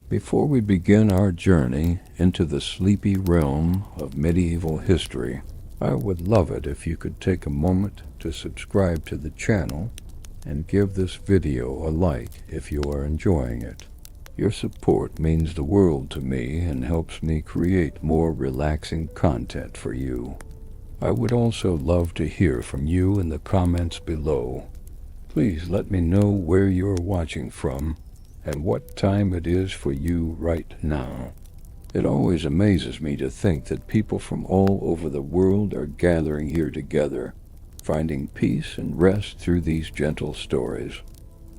Before we begin our journey into the sleepy realm of medieval history, I would love it if you could take a moment to subscribe to the channel and give this video a like if you are enjoying it. Your support means the world to me and helps me create more relaxing content for you. I would also love to hear from you in the comments below. Please let me know where you're watching from and what time it is for you right now. It always amazes me to think that people from all over the world are gathering here together, finding peace and rest through these gentle stories.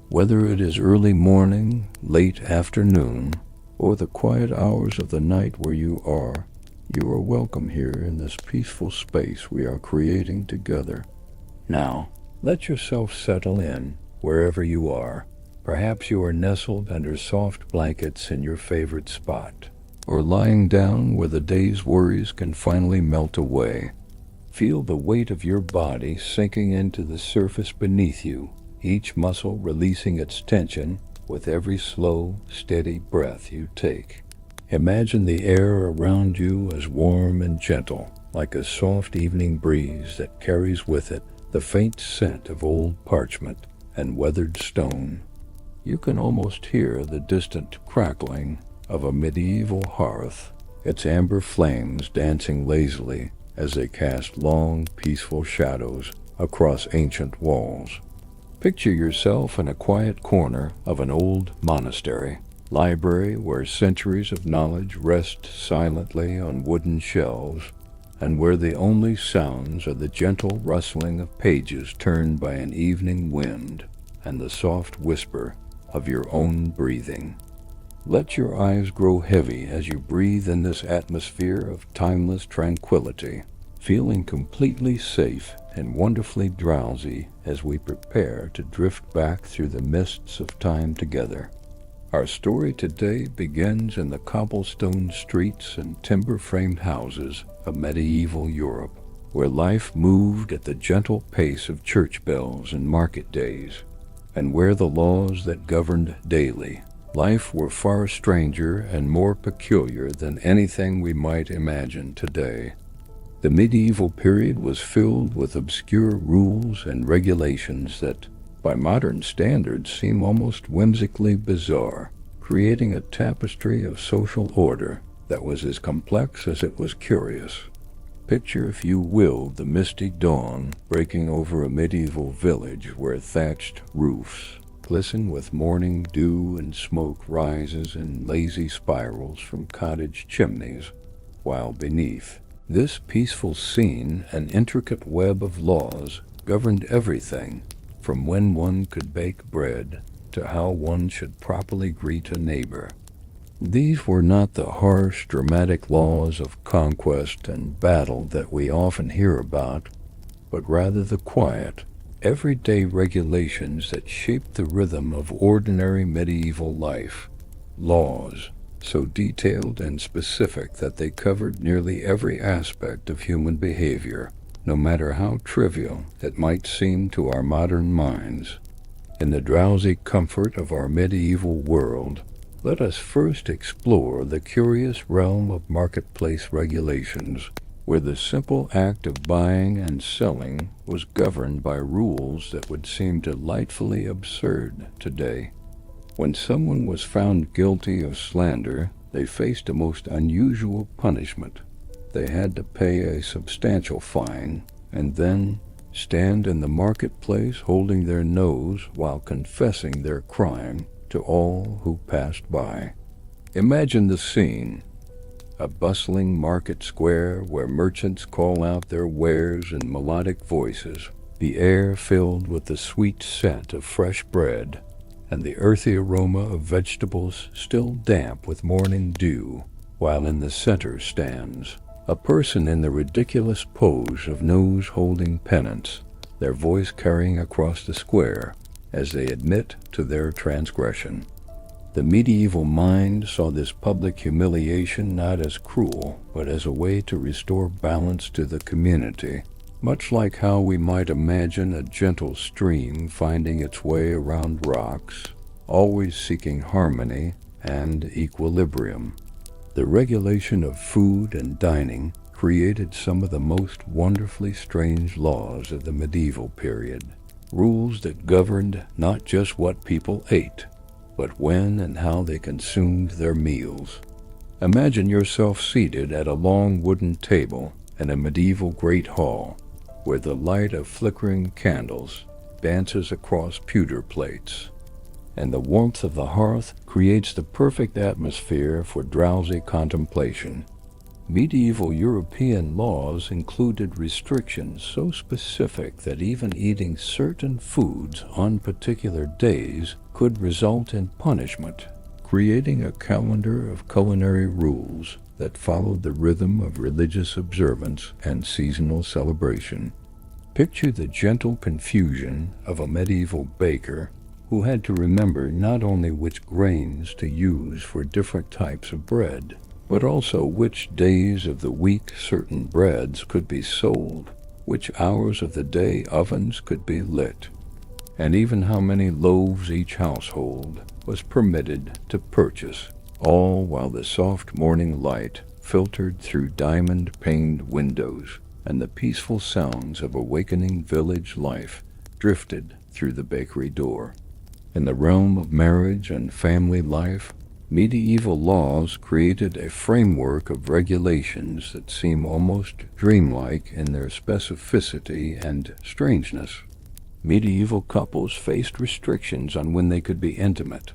Whether it is early morning, late afternoon, or the quiet hours of the night where you are welcome here in this peaceful space we are creating together. Now, let yourself settle in wherever you are. Perhaps you are nestled under soft blankets in your favorite spot, or lying down where the day's worries can finally melt away. Feel the weight of your body sinking into the surface beneath you, each muscle releasing its tension with every slow, steady breath you take. Imagine the air around you as warm and gentle, like a soft evening breeze that carries with it the faint scent of old parchment and weathered stone. You can almost hear the distant crackling of a medieval hearth, its amber flames dancing lazily as they cast long, peaceful shadows across ancient walls. Picture yourself in a quiet corner of an old monastery, library where centuries of knowledge rest silently on wooden shelves, and where the only sounds are the gentle rustling of pages turned by an evening wind and the soft whisper of your own breathing. Let your eyes grow heavy as you breathe in this atmosphere of timeless tranquility, feeling completely safe and wonderfully drowsy as we prepare to drift back through the mists of time together. Our story today begins in the cobblestone streets and timber-framed houses of medieval Europe, where life moved at the gentle pace of church bells and market days, and where the laws that governed daily life were far stranger and more peculiar than anything we might imagine today. The medieval period was filled with obscure rules and regulations that, by modern standards, seem almost whimsically bizarre, creating a tapestry of social order that was as complex as it was curious. Picture, if you will, the misty dawn breaking over a medieval village where thatched roofs glisten with morning dew and smoke rises in lazy spirals from cottage chimneys, while beneath this peaceful scene an intricate web of laws governed everything from when one could bake bread to how one should properly greet a neighbor. These were not the harsh, dramatic laws of conquest and battle that we often hear about, but rather the quiet, everyday regulations that shaped the rhythm of ordinary medieval life. Laws so detailed and specific that they covered nearly every aspect of human behavior, no matter how trivial it might seem to our modern minds. In the drowsy comfort of our medieval world, let us first explore the curious realm of marketplace regulations, where the simple act of buying and selling was governed by rules that would seem delightfully absurd today. When someone was found guilty of slander, they faced a most unusual punishment. They had to pay a substantial fine and then stand in the marketplace holding their nose while confessing their crime to all who passed by. Imagine the scene: a bustling market square where merchants call out their wares in melodic voices, the air filled with the sweet scent of fresh bread, and the earthy aroma of vegetables still damp with morning dew, while in the center stands a person in the ridiculous pose of nose-holding penance, their voice carrying across the square as they admit to their transgression. The medieval mind saw this public humiliation not as cruel, but as a way to restore balance to the community, much like how we might imagine a gentle stream finding its way around rocks, always seeking harmony and equilibrium. The regulation of food and dining created some of the most wonderfully strange laws of the medieval period, rules that governed not just what people ate, but when and how they consumed their meals. Imagine yourself seated at a long wooden table in a medieval great hall, where the light of flickering candles dances across pewter plates, and the warmth of the hearth creates the perfect atmosphere for drowsy contemplation. Medieval European laws included restrictions so specific that even eating certain foods on particular days could result in punishment, creating a calendar of culinary rules that followed the rhythm of religious observance and seasonal celebration. Picture the gentle confusion of a medieval baker who had to remember not only which grains to use for different types of bread, but also which days of the week certain breads could be sold, which hours of the day ovens could be lit, and even how many loaves each household was permitted to purchase, all while the soft morning light filtered through diamond-paned windows and the peaceful sounds of awakening village life drifted through the bakery door. In the realm of marriage and family life, medieval laws created a framework of regulations that seem almost dreamlike in their specificity and strangeness. Medieval couples faced restrictions on when they could be intimate,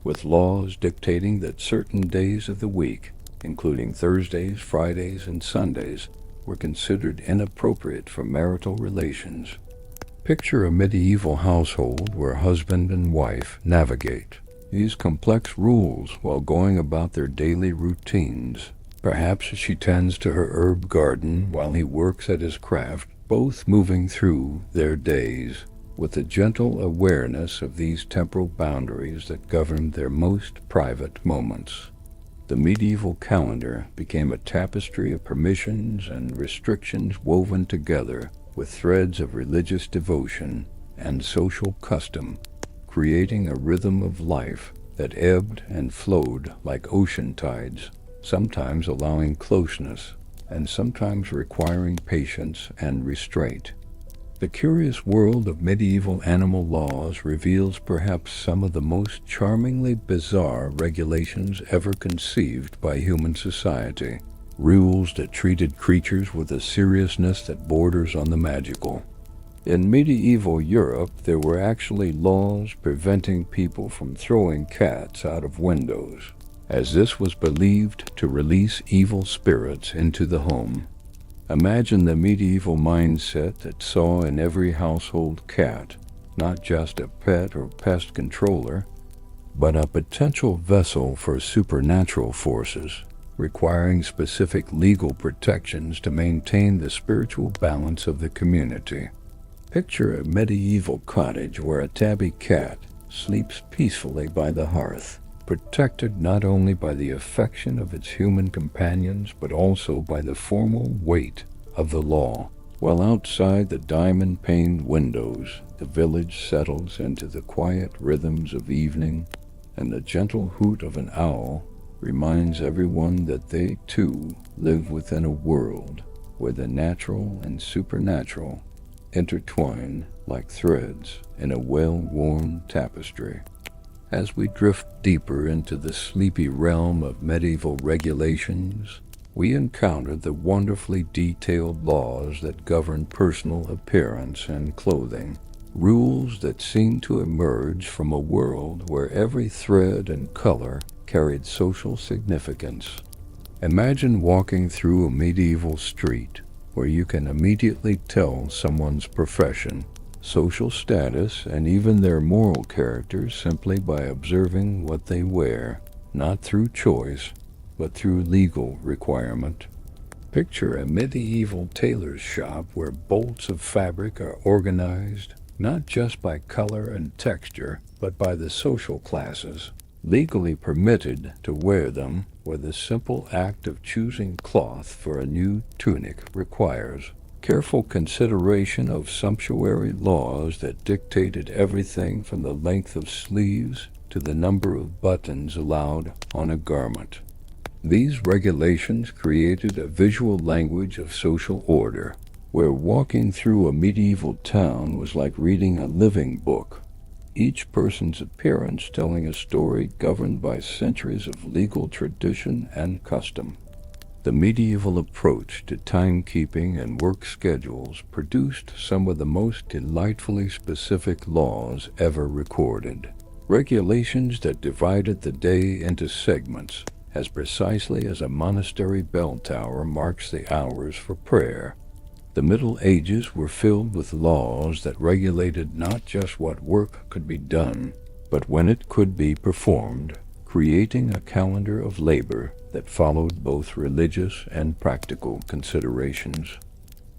with laws dictating that certain days of the week, including Thursdays, Fridays, and Sundays, were considered inappropriate for marital relations. Picture a medieval household where husband and wife navigate these complex rules while going about their daily routines. Perhaps she tends to her herb garden while he works at his craft, both moving through their days with a gentle awareness of these temporal boundaries that governed their most private moments. The medieval calendar became a tapestry of permissions and restrictions woven together with threads of religious devotion and social custom, creating a rhythm of life that ebbed and flowed like ocean tides, sometimes allowing closeness and sometimes requiring patience and restraint. The curious world of medieval animal laws reveals perhaps some of the most charmingly bizarre regulations ever conceived by human society, rules that treated creatures with a seriousness that borders on the magical. In medieval Europe, there were actually laws preventing people from throwing cats out of windows, as this was believed to release evil spirits into the home. Imagine the medieval mindset that saw in every household cat not just a pet or pest controller, but a potential vessel for supernatural forces, requiring specific legal protections to maintain the spiritual balance of the community. Picture a medieval cottage where a tabby cat sleeps peacefully by the hearth, protected not only by the affection of its human companions, but also by the formal weight of the law. While outside the diamond-paned windows, the village settles into the quiet rhythms of evening, and the gentle hoot of an owl reminds everyone that they, too, live within a world where the natural and supernatural intertwine like threads in a well-worn tapestry. As we drift deeper into the sleepy realm of medieval regulations, we encounter the wonderfully detailed laws that govern personal appearance and clothing, rules that seem to emerge from a world where every thread and color carried social significance. Imagine walking through a medieval street where you can immediately tell someone's profession, social status, and even their moral character simply by observing what they wear, not through choice, but through legal requirement. Picture a medieval tailor's shop where bolts of fabric are organized not just by color and texture, but by the social classes, legally permitted to wear them, where the simple act of choosing cloth for a new tunic requires careful consideration of sumptuary laws that dictated everything from the length of sleeves to the number of buttons allowed on a garment. These regulations created a visual language of social order, where walking through a medieval town was like reading a living book, each person's appearance telling a story governed by centuries of legal tradition and custom. The medieval approach to timekeeping and work schedules produced some of the most delightfully specific laws ever recorded. Regulations that divided the day into segments, as precisely as a monastery bell tower marks the hours for prayer. The Middle Ages were filled with laws that regulated not just what work could be done, but when it could be performed, creating a calendar of labor that followed both religious and practical considerations.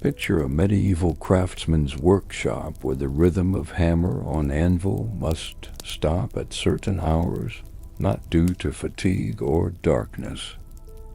Picture a medieval craftsman's workshop where the rhythm of hammer on anvil must stop at certain hours, not due to fatigue or darkness,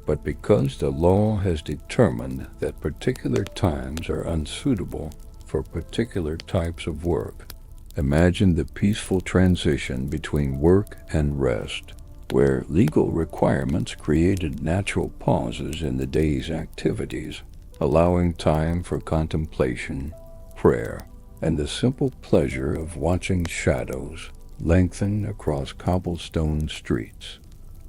but because the law has determined that particular times are unsuitable for particular types of work. Imagine the peaceful transition between work and rest, where legal requirements created natural pauses in the day's activities, allowing time for contemplation, prayer, and the simple pleasure of watching shadows lengthen across cobblestone streets,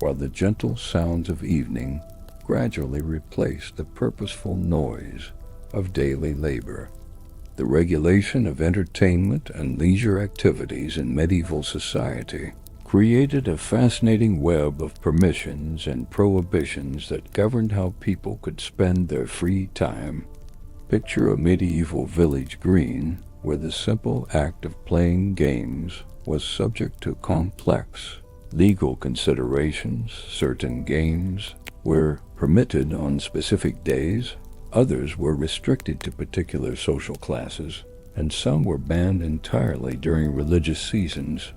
while the gentle sounds of evening gradually replaced the purposeful noise of daily labor. The regulation of entertainment and leisure activities in medieval society created a fascinating web of permissions and prohibitions that governed how people could spend their free time. Picture a medieval village green where the simple act of playing games was subject to complex legal considerations. Certain games were permitted on specific days, others were restricted to particular social classes, and some were banned entirely during religious seasons.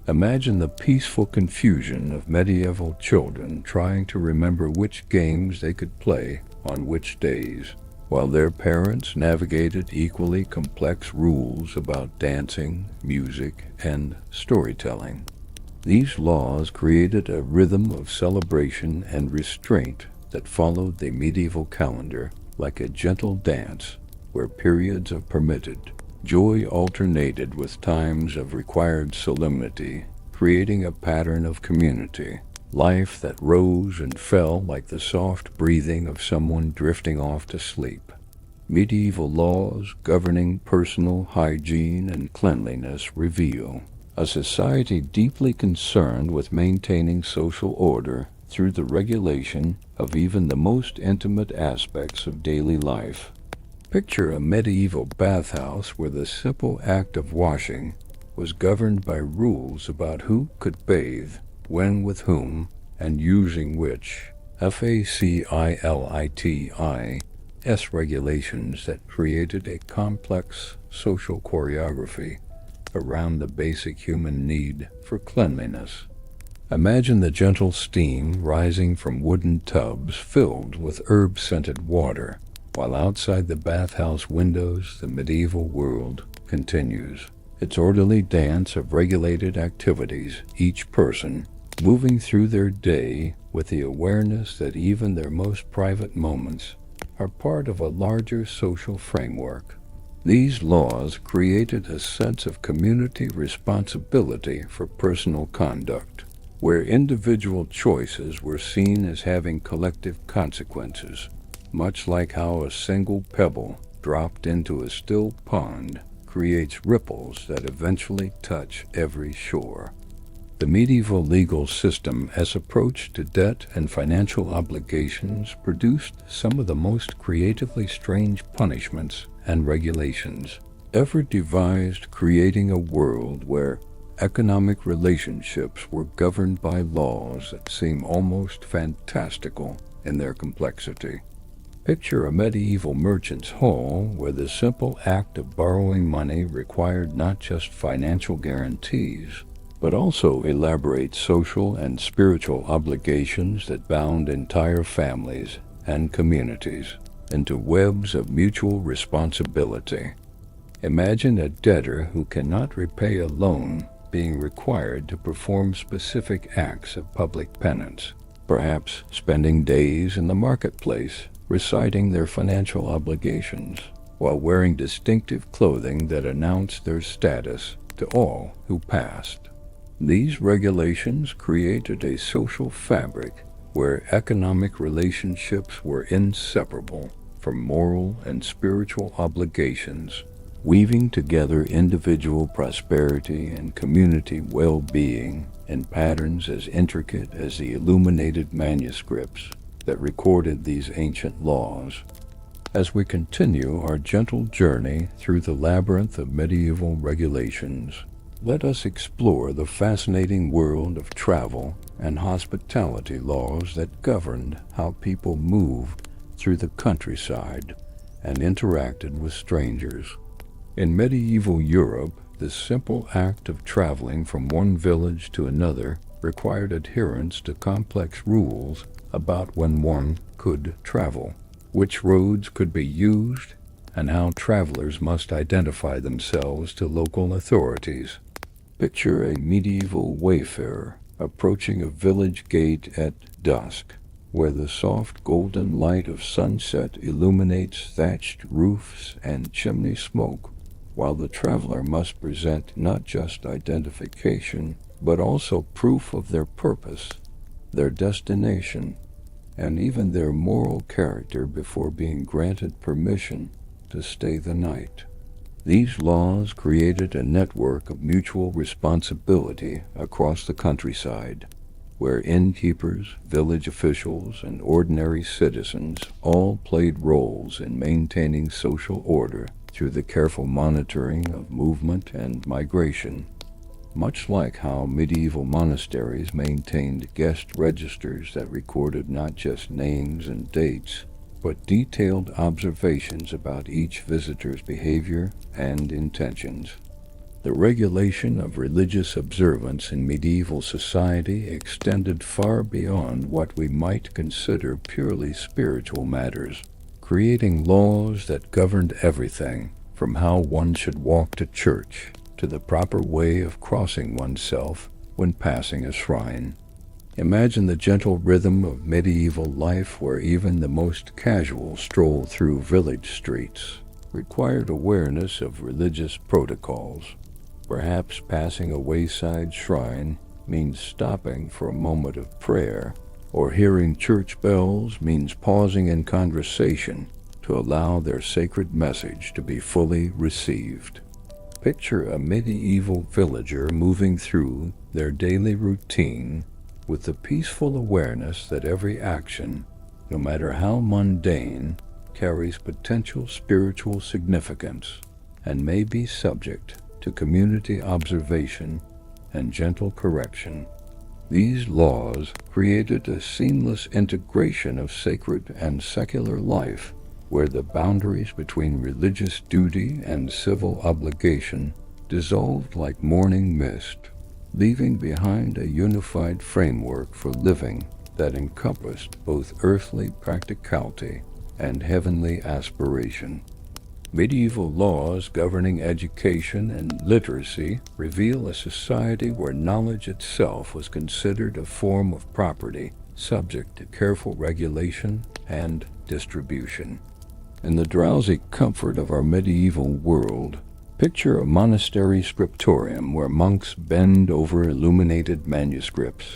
Imagine the peaceful confusion of medieval children trying to remember which games they could play on which days, while their parents navigated equally complex rules about dancing, music, and storytelling. These laws created a rhythm of celebration and restraint that followed the medieval calendar like a gentle dance where periods of permitted joy alternated with times of required solemnity, creating a pattern of community, life that rose and fell like the soft breathing of someone drifting off to sleep. Medieval laws governing personal hygiene and cleanliness reveal a society deeply concerned with maintaining social order through the regulation of even the most intimate aspects of daily life. Picture a medieval bathhouse where the simple act of washing was governed by rules about who could bathe, when with whom, and using which facilities regulations that created a complex social choreography around the basic human need for cleanliness. Imagine the gentle steam rising from wooden tubs filled with herb-scented water, while outside the bathhouse windows the medieval world continues its orderly dance of regulated activities, each person moving through their day with the awareness that even their most private moments are part of a larger social framework. These laws created a sense of community responsibility for personal conduct, where individual choices were seen as having collective consequences, much like how a single pebble dropped into a still pond creates ripples that eventually touch every shore. The medieval legal system as approach to debt and financial obligations produced some of the most creatively strange punishments and regulations ever devised, creating a world where economic relationships were governed by laws that seem almost fantastical in their complexity. Picture a medieval merchant's hall where the simple act of borrowing money required not just financial guarantees, but also elaborate social and spiritual obligations that bound entire families and communities into webs of mutual responsibility. Imagine a debtor who cannot repay a loan being required to perform specific acts of public penance, perhaps spending days in the marketplace reciting their financial obligations, while wearing distinctive clothing that announced their status to all who passed. These regulations created a social fabric where economic relationships were inseparable from moral and spiritual obligations, weaving together individual prosperity and community well-being in patterns as intricate as the illuminated manuscripts that recorded these ancient laws. As we continue our gentle journey through the labyrinth of medieval regulations, let us explore the fascinating world of travel and hospitality laws that governed how people moved through the countryside and interacted with strangers. In medieval Europe, the simple act of traveling from one village to another required adherence to complex rules about when one could travel, which roads could be used, and how travelers must identify themselves to local authorities. Picture a medieval wayfarer approaching a village gate at dusk, where the soft golden light of sunset illuminates thatched roofs and chimney smoke, while the traveler must present not just identification, but also proof of their purpose, their destination, and even their moral character before being granted permission to stay the night. These laws created a network of mutual responsibility across the countryside, where innkeepers, village officials, and ordinary citizens all played roles in maintaining social order through the careful monitoring of movement and migration. Much like how medieval monasteries maintained guest registers that recorded not just names and dates, but detailed observations about each visitor's behavior and intentions. The regulation of religious observance in medieval society extended far beyond what we might consider purely spiritual matters, creating laws that governed everything from how one should walk to church to the proper way of crossing oneself when passing a shrine. Imagine the gentle rhythm of medieval life where even the most casual stroll through village streets required awareness of religious protocols. Perhaps passing a wayside shrine means stopping for a moment of prayer, or hearing church bells means pausing in conversation to allow their sacred message to be fully received. Picture a medieval villager moving through their daily routine with the peaceful awareness that every action, no matter how mundane, carries potential spiritual significance and may be subject to community observation and gentle correction. These laws created a seamless integration of sacred and secular life, where the boundaries between religious duty and civil obligation dissolved like morning mist, leaving behind a unified framework for living that encompassed both earthly practicality and heavenly aspiration. Medieval laws governing education and literacy reveal a society where knowledge itself was considered a form of property subject to careful regulation and distribution. In the drowsy comfort of our medieval world, picture a monastery scriptorium where monks bend over illuminated manuscripts,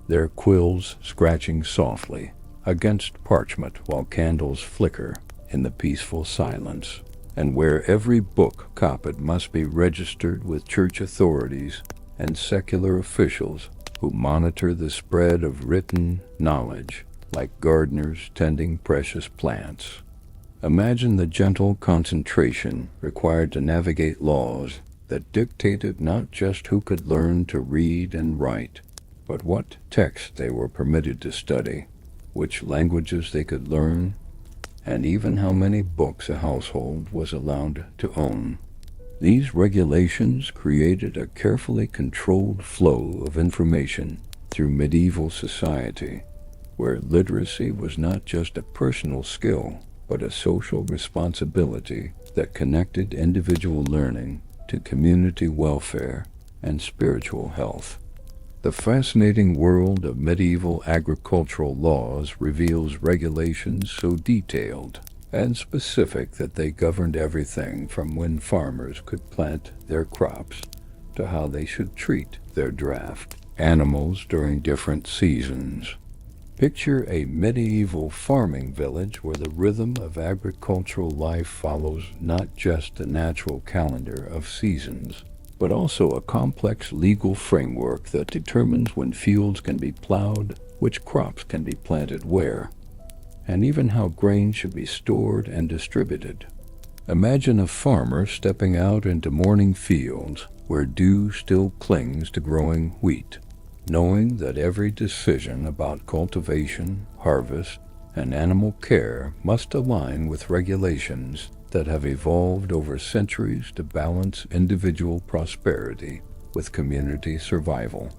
their quills scratching softly against parchment while candles flicker in the peaceful silence, and where every book copied must be registered with church authorities and secular officials who monitor the spread of written knowledge like gardeners tending precious plants. Imagine the gentle concentration required to navigate laws that dictated not just who could learn to read and write, but what texts they were permitted to study, which languages they could learn, and even how many books a household was allowed to own. These regulations created a carefully controlled flow of information through medieval society, where literacy was not just a personal skill, but a social responsibility that connected individual learning to community welfare and spiritual health. The fascinating world of medieval agricultural laws reveals regulations so detailed and specific that they governed everything from when farmers could plant their crops to how they should treat their draft animals during different seasons. Picture a medieval farming village where the rhythm of agricultural life follows not just the natural calendar of seasons, but also a complex legal framework that determines when fields can be plowed, which crops can be planted where, and even how grain should be stored and distributed. Imagine a farmer stepping out into morning fields where dew still clings to growing wheat, knowing that every decision about cultivation, harvest, and animal care must align with regulations that have evolved over centuries to balance individual prosperity with community survival.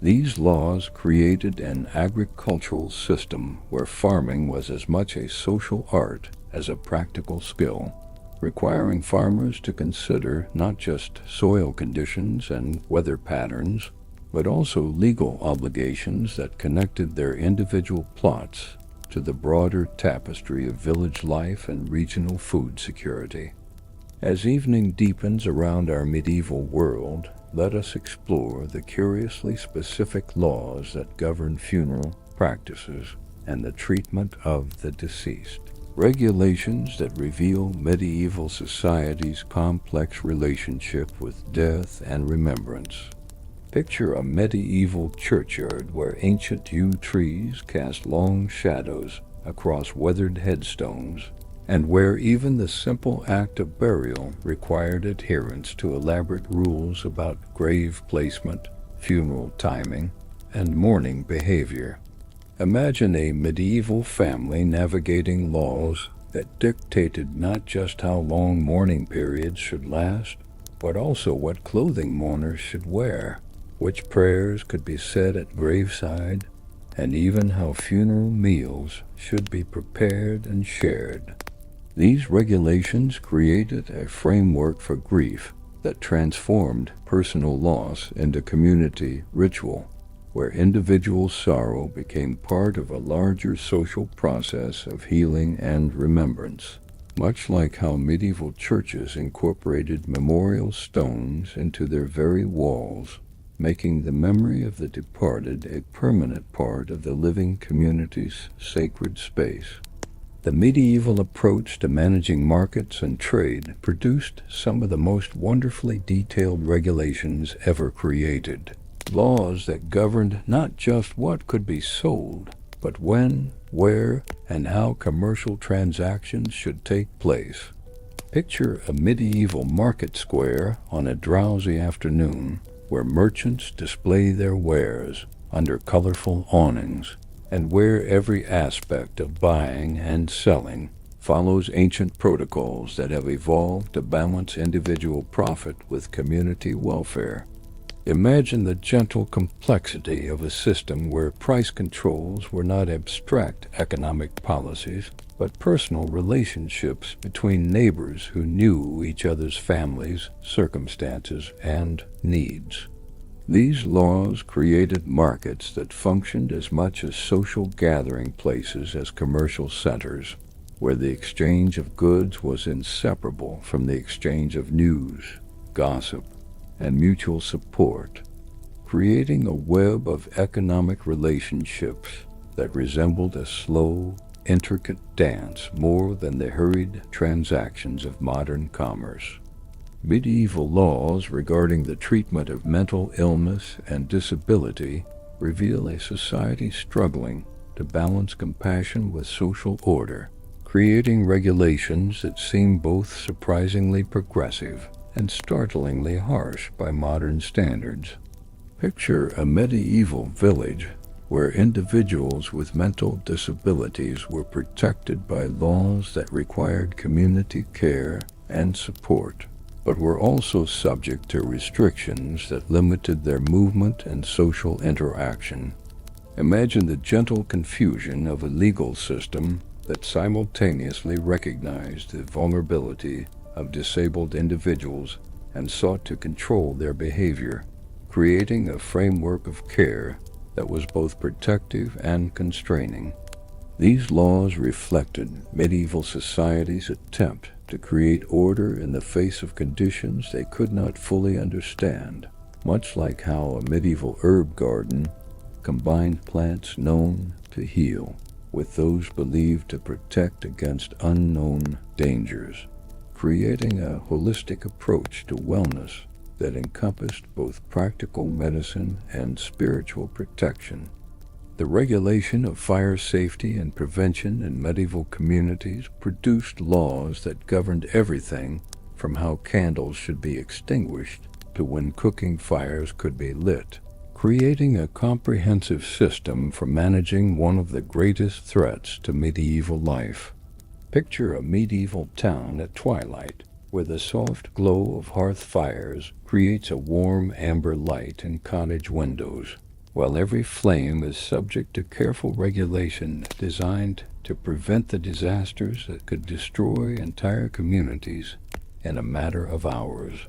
These laws created an agricultural system where farming was as much a social art as a practical skill, requiring farmers to consider not just soil conditions and weather patterns, but also legal obligations that connected their individual plots to the broader tapestry of village life and regional food security. As evening deepens around our medieval world, let us explore the curiously specific laws that govern funeral practices and the treatment of the deceased. Regulations that reveal medieval society's complex relationship with death and remembrance. Picture a medieval churchyard where ancient yew trees cast long shadows across weathered headstones, and where even the simple act of burial required adherence to elaborate rules about grave placement, funeral timing, and mourning behavior. Imagine a medieval family navigating laws that dictated not just how long mourning periods should last, but also what clothing mourners should wear, which prayers could be said at graveside, and even how funeral meals should be prepared and shared. These regulations created a framework for grief that transformed personal loss into community ritual, where individual sorrow became part of a larger social process of healing and remembrance, much like how medieval churches incorporated memorial stones into their very walls, making the memory of the departed a permanent part of the living community's sacred space. The medieval approach to managing markets and trade produced some of the most wonderfully detailed regulations ever created. Laws that governed not just what could be sold, but when, where, and how commercial transactions should take place. Picture a medieval market square on a drowsy afternoon where merchants display their wares under colorful awnings, and where every aspect of buying and selling follows ancient protocols that have evolved to balance individual profit with community welfare. Imagine the gentle complexity of a system where price controls were not abstract economic policies, but personal relationships between neighbors who knew each other's families, circumstances, and needs. These laws created markets that functioned as much as social gathering places as commercial centers, where the exchange of goods was inseparable from the exchange of news, gossip, and mutual support, creating a web of economic relationships that resembled a slow, intricate dance more than the hurried transactions of modern commerce. Medieval laws regarding the treatment of mental illness and disability reveal a society struggling to balance compassion with social order, creating regulations that seem both surprisingly progressive and startlingly harsh by modern standards. Picture a medieval village where individuals with mental disabilities were protected by laws that required community care and support, but were also subject to restrictions that limited their movement and social interaction. Imagine the gentle confusion of a legal system that simultaneously recognized the vulnerability of disabled individuals and sought to control their behavior, creating a framework of care that was both protective and constraining. These laws reflected medieval society's attempt to create order in the face of conditions they could not fully understand, much like how a medieval herb garden combined plants known to heal with those believed to protect against unknown dangers, creating a holistic approach to wellness that encompassed both practical medicine and spiritual protection. The regulation of fire safety and prevention in medieval communities produced laws that governed everything from how candles should be extinguished to when cooking fires could be lit, creating a comprehensive system for managing one of the greatest threats to medieval life. Picture a medieval town at twilight, where the soft glow of hearth fires creates a warm amber light in cottage windows, while every flame is subject to careful regulation designed to prevent the disasters that could destroy entire communities in a matter of hours.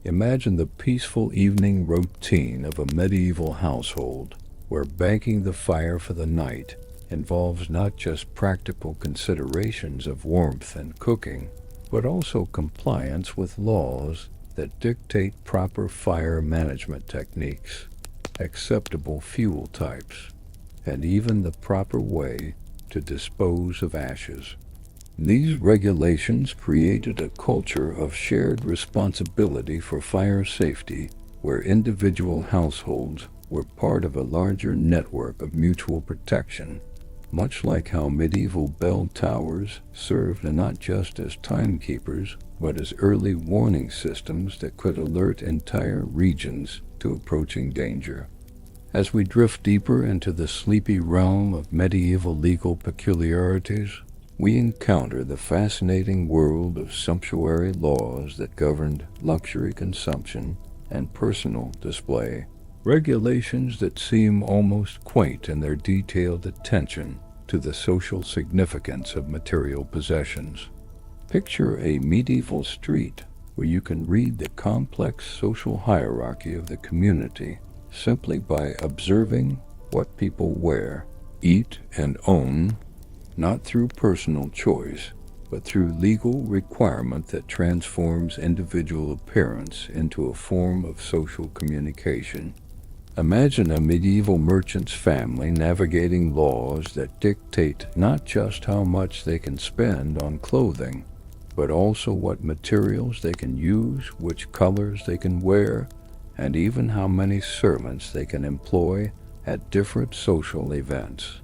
Imagine the peaceful evening routine of a medieval household, where banking the fire for the night involves not just practical considerations of warmth and cooking, but also compliance with laws that dictate proper fire management techniques, acceptable fuel types, and even the proper way to dispose of ashes. These regulations created a culture of shared responsibility for fire safety, where individual households were part of a larger network of mutual protection, much like how medieval bell towers served not just as timekeepers, but as early warning systems that could alert entire regions to approaching danger. As we drift deeper into the sleepy realm of medieval legal peculiarities, we encounter the fascinating world of sumptuary laws that governed luxury consumption and personal display, regulations that seem almost quaint in their detailed attention to the social significance of material possessions. Picture a medieval street where you can read the complex social hierarchy of the community simply by observing what people wear, eat, and own, not through personal choice, but through legal requirement that transforms individual appearance into a form of social communication. Imagine a medieval merchant's family navigating laws that dictate not just how much they can spend on clothing, but also what materials they can use, which colors they can wear, and even how many servants they can employ at different social events.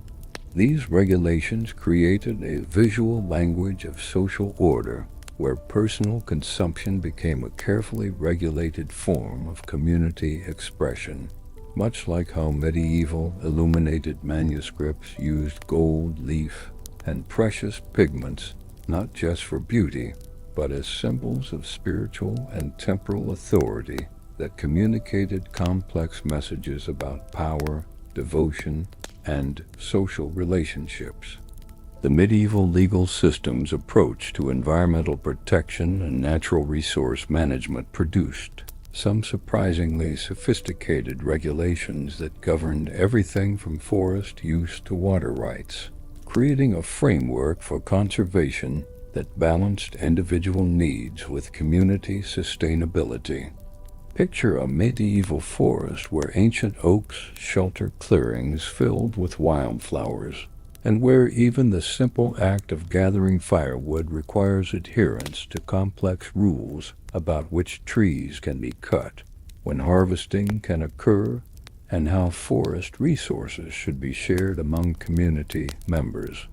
These regulations created a visual language of social order, where personal consumption became a carefully regulated form of community expression, much like how medieval illuminated manuscripts used gold leaf and precious pigments not just for beauty, but as symbols of spiritual and temporal authority that communicated complex messages about power, devotion, and social relationships. The medieval legal system's approach to environmental protection and natural resource management produced some surprisingly sophisticated regulations that governed everything from forest use to water rights, creating a framework for conservation that balanced individual needs with community sustainability. Picture a medieval forest where ancient oaks shelter clearings filled with wildflowers, and where even the simple act of gathering firewood requires adherence to complex rules about which trees can be cut, when harvesting can occur, and how forest resources should be shared among community members.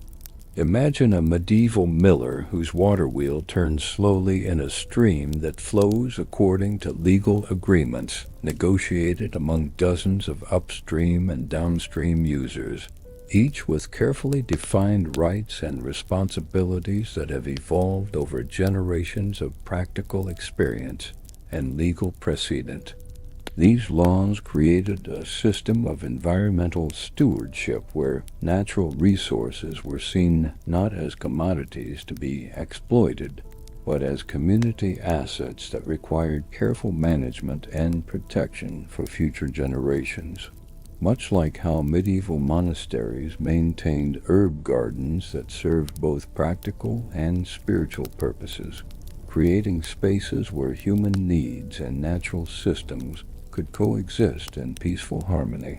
Imagine a medieval miller whose water wheel turns slowly in a stream that flows according to legal agreements negotiated among dozens of upstream and downstream users, each with carefully defined rights and responsibilities that have evolved over generations of practical experience and legal precedent. These laws created a system of environmental stewardship where natural resources were seen not as commodities to be exploited, but as community assets that required careful management and protection for future generations. Much like how medieval monasteries maintained herb gardens that served both practical and spiritual purposes, creating spaces where human needs and natural systems could coexist in peaceful harmony.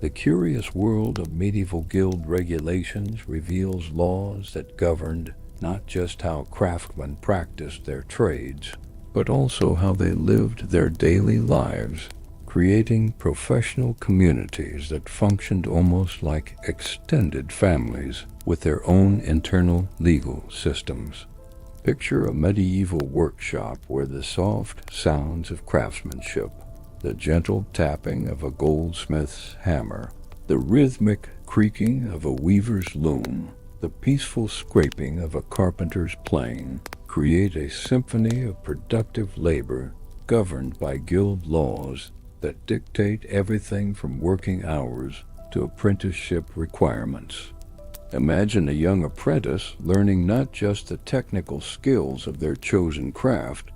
The curious world of medieval guild regulations reveals laws that governed not just how craftsmen practiced their trades, but also how they lived their daily lives, creating professional communities that functioned almost like extended families with their own internal legal systems. Picture a medieval workshop where the soft sounds of craftsmanship, the gentle tapping of a goldsmith's hammer, the rhythmic creaking of a weaver's loom, the peaceful scraping of a carpenter's plane, create a symphony of productive labor governed by guild laws that dictate everything from working hours to apprenticeship requirements. Imagine a young apprentice learning not just the technical skills of their chosen craft,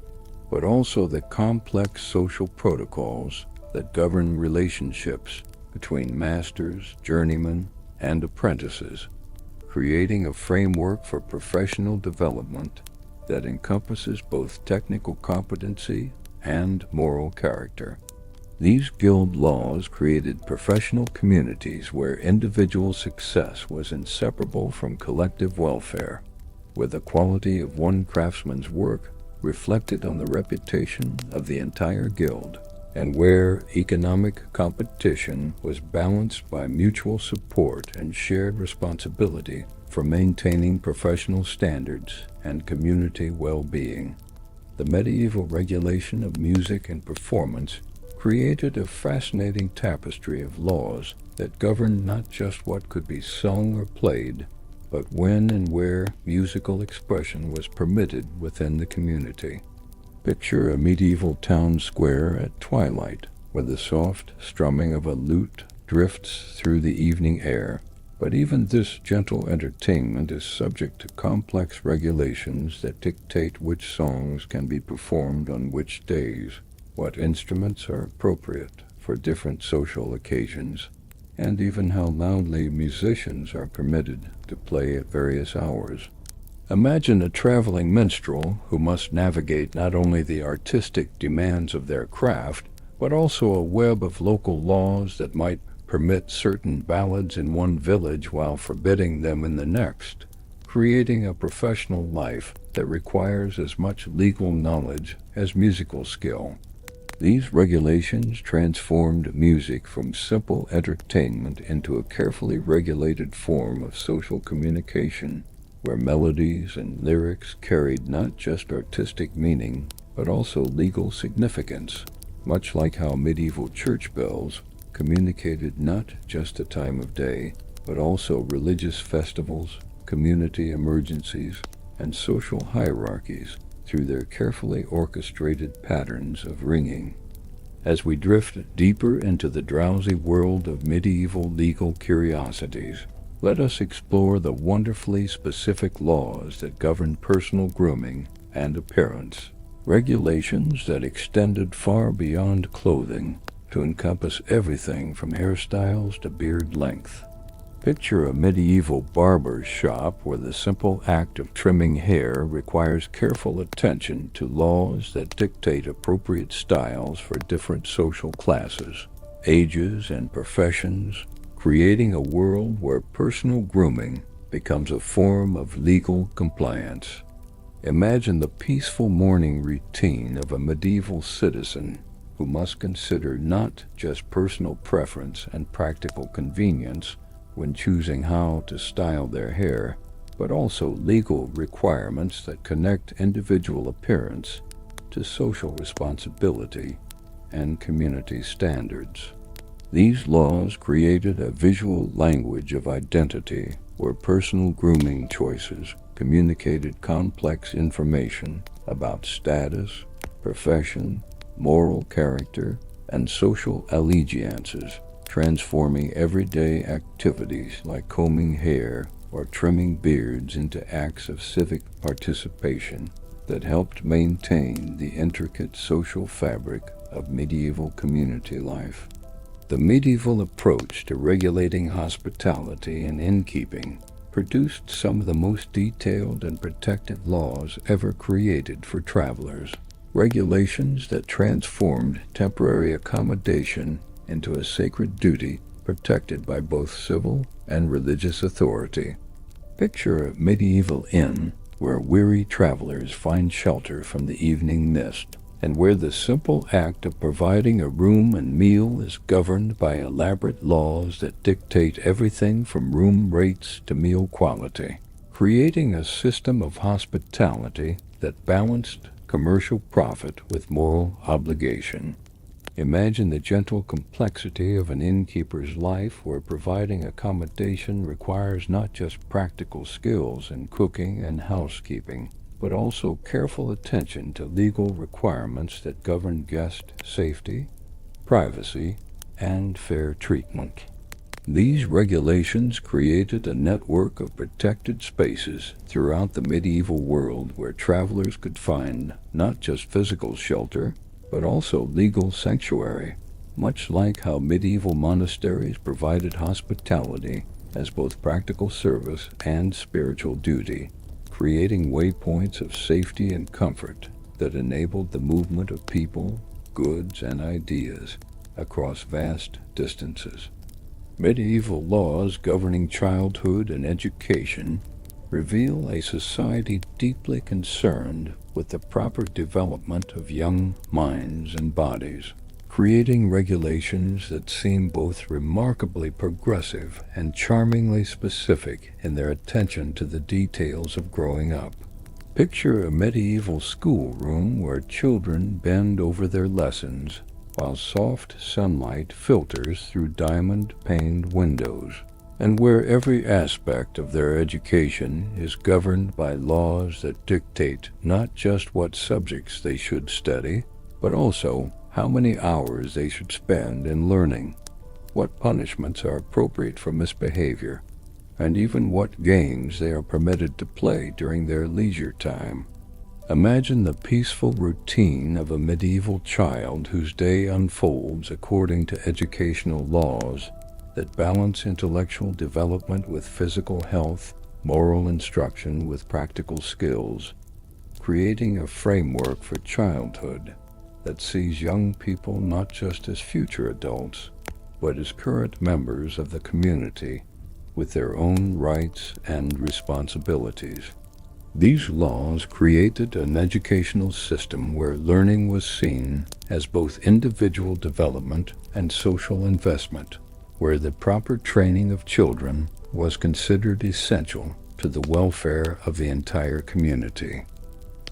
but also the complex social protocols that govern relationships between masters, journeymen, and apprentices, creating a framework for professional development that encompasses both technical competency and moral character. These guild laws created professional communities where individual success was inseparable from collective welfare, where the quality of one craftsman's work reflected on the reputation of the entire guild, and where economic competition was balanced by mutual support and shared responsibility for maintaining professional standards and community well-being. The medieval regulation of music and performance created a fascinating tapestry of laws that governed not just what could be sung or played, but when and where musical expression was permitted within the community. Picture a medieval town square at twilight, where the soft strumming of a lute drifts through the evening air. But even this gentle entertainment is subject to complex regulations that dictate which songs can be performed on which days, what instruments are appropriate for different social occasions, and even how loudly musicians are permitted to play at various hours. Imagine a traveling minstrel who must navigate not only the artistic demands of their craft, but also a web of local laws that might permit certain ballads in one village while forbidding them in the next, creating a professional life that requires as much legal knowledge as musical skill. These regulations transformed music from simple entertainment into a carefully regulated form of social communication, where melodies and lyrics carried not just artistic meaning, but also legal significance, much like how medieval church bells communicated not just the time of day, but also religious festivals, community emergencies, and social hierarchies through their carefully orchestrated patterns of ringing. As we drift deeper into the drowsy world of medieval legal curiosities, let us explore the wonderfully specific laws that govern personal grooming and appearance, regulations that extended far beyond clothing to encompass everything from hairstyles to beard length. Picture a medieval barber's shop where the simple act of trimming hair requires careful attention to laws that dictate appropriate styles for different social classes, ages, and professions, creating a world where personal grooming becomes a form of legal compliance. Imagine the peaceful morning routine of a medieval citizen who must consider not just personal preference and practical convenience when choosing how to style their hair, but also legal requirements that connect individual appearance to social responsibility and community standards. These laws created a visual language of identity where personal grooming choices communicated complex information about status, profession, moral character, and social allegiances, transforming everyday activities like combing hair or trimming beards into acts of civic participation that helped maintain the intricate social fabric of medieval community life. The medieval approach to regulating hospitality and innkeeping produced some of the most detailed and protective laws ever created for travelers. Regulations that transformed temporary accommodation into a sacred duty protected by both civil and religious authority. Picture a medieval inn where weary travelers find shelter from the evening mist, and where the simple act of providing a room and meal is governed by elaborate laws that dictate everything from room rates to meal quality, creating a system of hospitality that balanced commercial profit with moral obligation. Imagine the gentle complexity of an innkeeper's life where providing accommodation requires not just practical skills in cooking and housekeeping, but also careful attention to legal requirements that govern guest safety, privacy, and fair treatment. These regulations created a network of protected spaces throughout the medieval world where travelers could find not just physical shelter, but also legal sanctuary, much like how medieval monasteries provided hospitality as both practical service and spiritual duty, creating waypoints of safety and comfort that enabled the movement of people, goods, and ideas across vast distances. Medieval laws governing childhood and education reveal a society deeply concerned with the proper development of young minds and bodies, creating regulations that seem both remarkably progressive and charmingly specific in their attention to the details of growing up. Picture a medieval schoolroom where children bend over their lessons while soft sunlight filters through diamond-paned windows, and where every aspect of their education is governed by laws that dictate not just what subjects they should study, but also how many hours they should spend in learning, what punishments are appropriate for misbehavior, and even what games they are permitted to play during their leisure time. Imagine the peaceful routine of a medieval child whose day unfolds according to educational laws that balance intellectual development with physical health, moral instruction with practical skills, creating a framework for childhood that sees young people not just as future adults, but as current members of the community with their own rights and responsibilities. These laws created an educational system where learning was seen as both individual development and social investment, where the proper training of children was considered essential to the welfare of the entire community.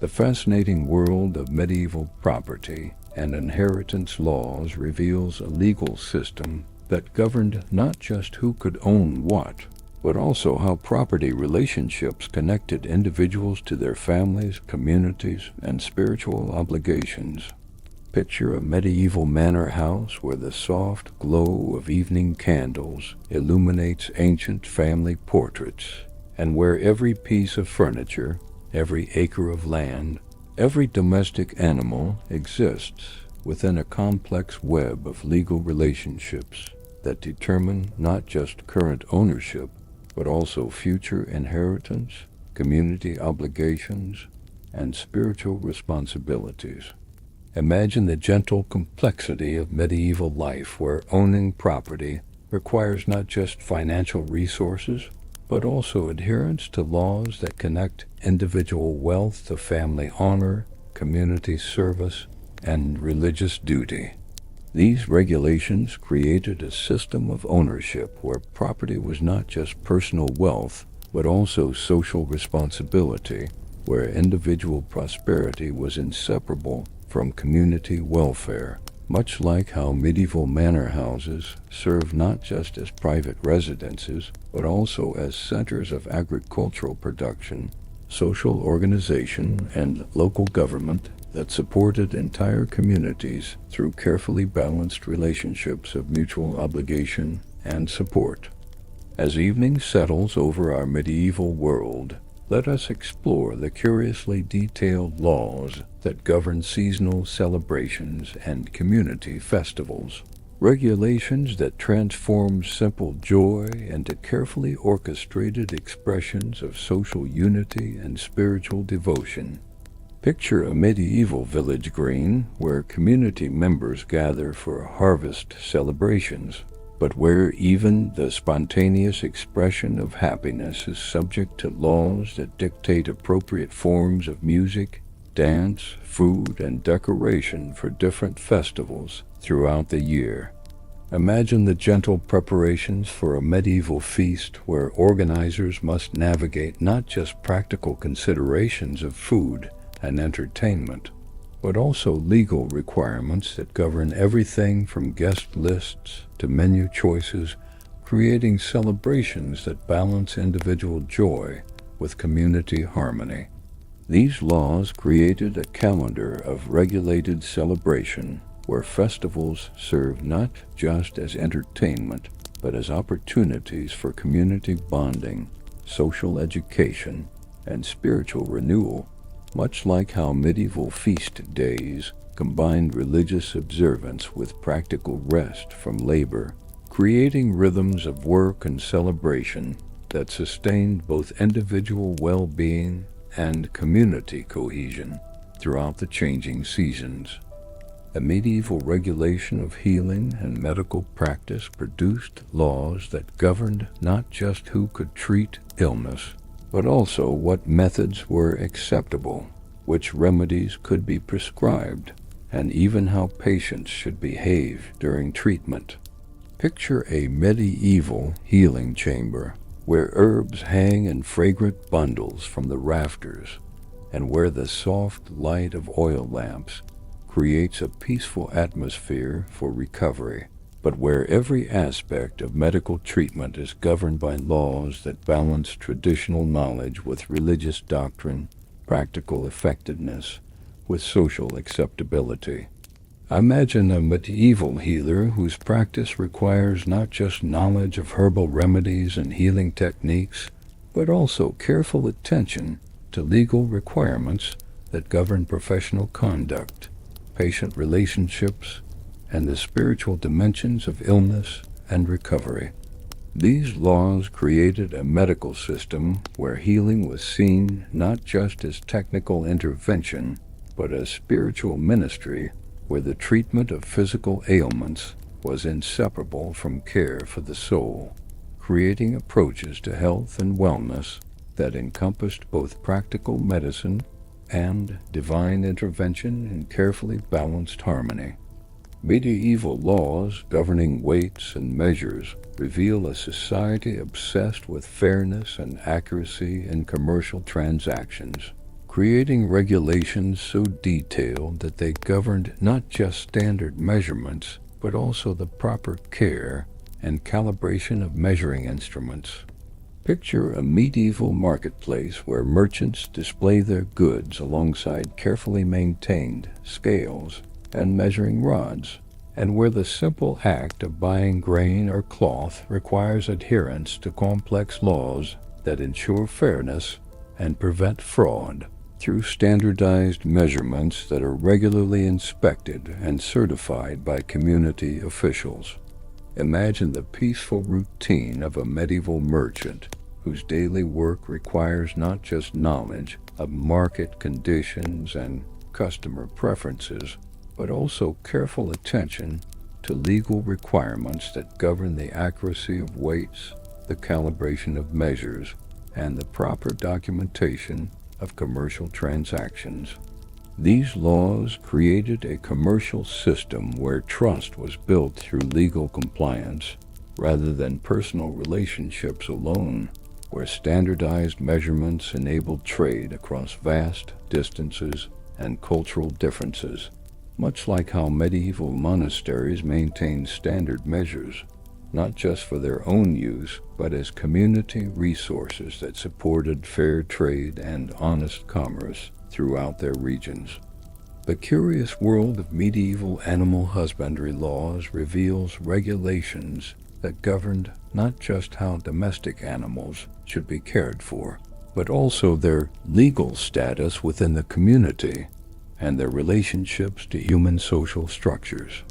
The fascinating world of medieval property and inheritance laws reveals a legal system that governed not just who could own what, but also how property relationships connected individuals to their families, communities, and spiritual obligations. Picture a medieval manor house where the soft glow of evening candles illuminates ancient family portraits, and where every piece of furniture, every acre of land, every domestic animal exists within a complex web of legal relationships that determine not just current ownership, but also future inheritance, community obligations, and spiritual responsibilities. Imagine the gentle complexity of medieval life where owning property requires not just financial resources, but also adherence to laws that connect individual wealth to family honor, community service, and religious duty. These regulations created a system of ownership where property was not just personal wealth, but also social responsibility, where individual prosperity was inseparable from community welfare, much like how medieval manor houses served not just as private residences, but also as centers of agricultural production, social organization, and local government that supported entire communities through carefully balanced relationships of mutual obligation and support. As evening settles over our medieval world, let us explore the curiously detailed laws that govern seasonal celebrations and community festivals. Regulations that transform simple joy into carefully orchestrated expressions of social unity and spiritual devotion. Picture a medieval village green where community members gather for harvest celebrations, but where even the spontaneous expression of happiness is subject to laws that dictate appropriate forms of music, dance, food, and decoration for different festivals throughout the year. Imagine the gentle preparations for a medieval feast where organizers must navigate not just practical considerations of food and entertainment, but also legal requirements that govern everything from guest lists to menu choices, creating celebrations that balance individual joy with community harmony. These laws created a calendar of regulated celebration where festivals serve not just as entertainment, but as opportunities for community bonding, social education, and spiritual renewal, much like how medieval feast days combined religious observance with practical rest from labor, creating rhythms of work and celebration that sustained both individual well-being and community cohesion throughout the changing seasons. A medieval regulation of healing and medical practice produced laws that governed not just who could treat illness, but also what methods were acceptable, which remedies could be prescribed, and even how patients should behave during treatment. Picture a medieval healing chamber where herbs hang in fragrant bundles from the rafters, and where the soft light of oil lamps creates a peaceful atmosphere for recovery, but where every aspect of medical treatment is governed by laws that balance traditional knowledge with religious doctrine, practical effectiveness with social acceptability. Imagine a medieval healer whose practice requires not just knowledge of herbal remedies and healing techniques, but also careful attention to legal requirements that govern professional conduct, patient relationships, and the spiritual dimensions of illness and recovery. These laws created a medical system where healing was seen not just as technical intervention, but as spiritual ministry, where the treatment of physical ailments was inseparable from care for the soul, creating approaches to health and wellness that encompassed both practical medicine and divine intervention in carefully balanced harmony. Medieval laws governing weights and measures reveal a society obsessed with fairness and accuracy in commercial transactions, creating regulations so detailed that they governed not just standard measurements, but also the proper care and calibration of measuring instruments. Picture a medieval marketplace where merchants display their goods alongside carefully maintained scales and measuring rods, and where the simple act of buying grain or cloth requires adherence to complex laws that ensure fairness and prevent fraud through standardized measurements that are regularly inspected and certified by community officials. Imagine the peaceful routine of a medieval merchant whose daily work requires not just knowledge of market conditions and customer preferences, but also careful attention to legal requirements that govern the accuracy of weights, the calibration of measures, and the proper documentation of commercial transactions. These laws created a commercial system where trust was built through legal compliance rather than personal relationships alone, where standardized measurements enabled trade across vast distances and cultural differences, much like how medieval monasteries maintained standard measures, not just for their own use, but as community resources that supported fair trade and honest commerce throughout their regions. The curious world of medieval animal husbandry laws reveals regulations that governed not just how domestic animals should be cared for, but also their legal status within the community and their relationships to human social structures.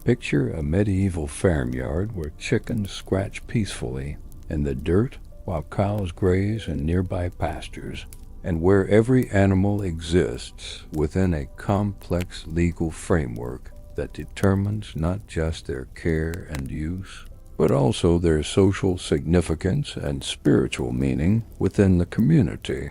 Picture a medieval farmyard where chickens scratch peacefully in the dirt while cows graze in nearby pastures, and where every animal exists within a complex legal framework that determines not just their care and use, but also their social significance and spiritual meaning within the community.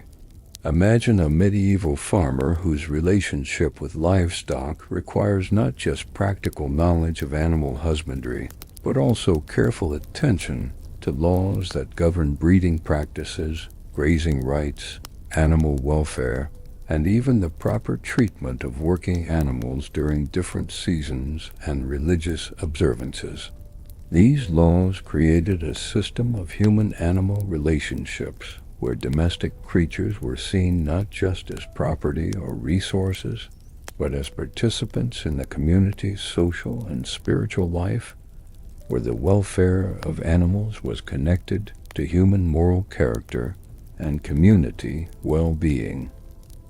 Imagine a medieval farmer whose relationship with livestock requires not just practical knowledge of animal husbandry, but also careful attention to laws that govern breeding practices, grazing rights, animal welfare, and even the proper treatment of working animals during different seasons and religious observances. These laws created a system of human-animal relationships where domestic creatures were seen not just as property or resources, but as participants in the community's social and spiritual life, where the welfare of animals was connected to human moral character and community well-being.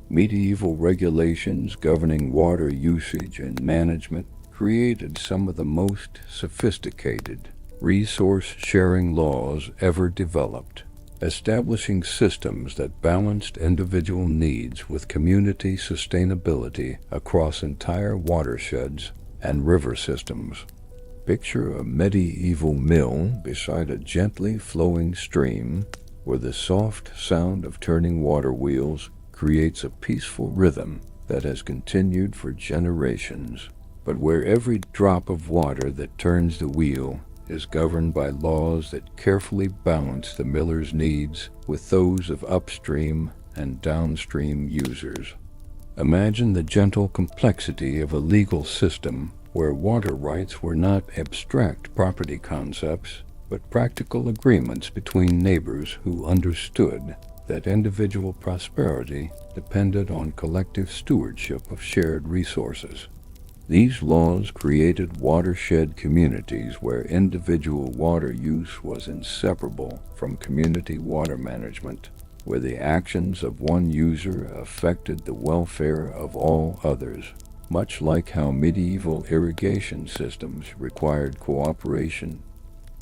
Medieval regulations governing water usage and management created some of the most sophisticated resource-sharing laws ever developed, establishing systems that balanced individual needs with community sustainability across entire watersheds and river systems. Picture a medieval mill beside a gently flowing stream where the soft sound of turning water wheels creates a peaceful rhythm that has continued for generations, but where every drop of water that turns the wheel is governed by laws that carefully balance the miller's needs with those of upstream and downstream users. Imagine the gentle complexity of a legal system where water rights were not abstract property concepts, but practical agreements between neighbors who understood that individual prosperity depended on collective stewardship of shared resources. These laws created watershed communities where individual water use was inseparable from community water management, where the actions of one user affected the welfare of all others, much like how medieval irrigation systems required cooperation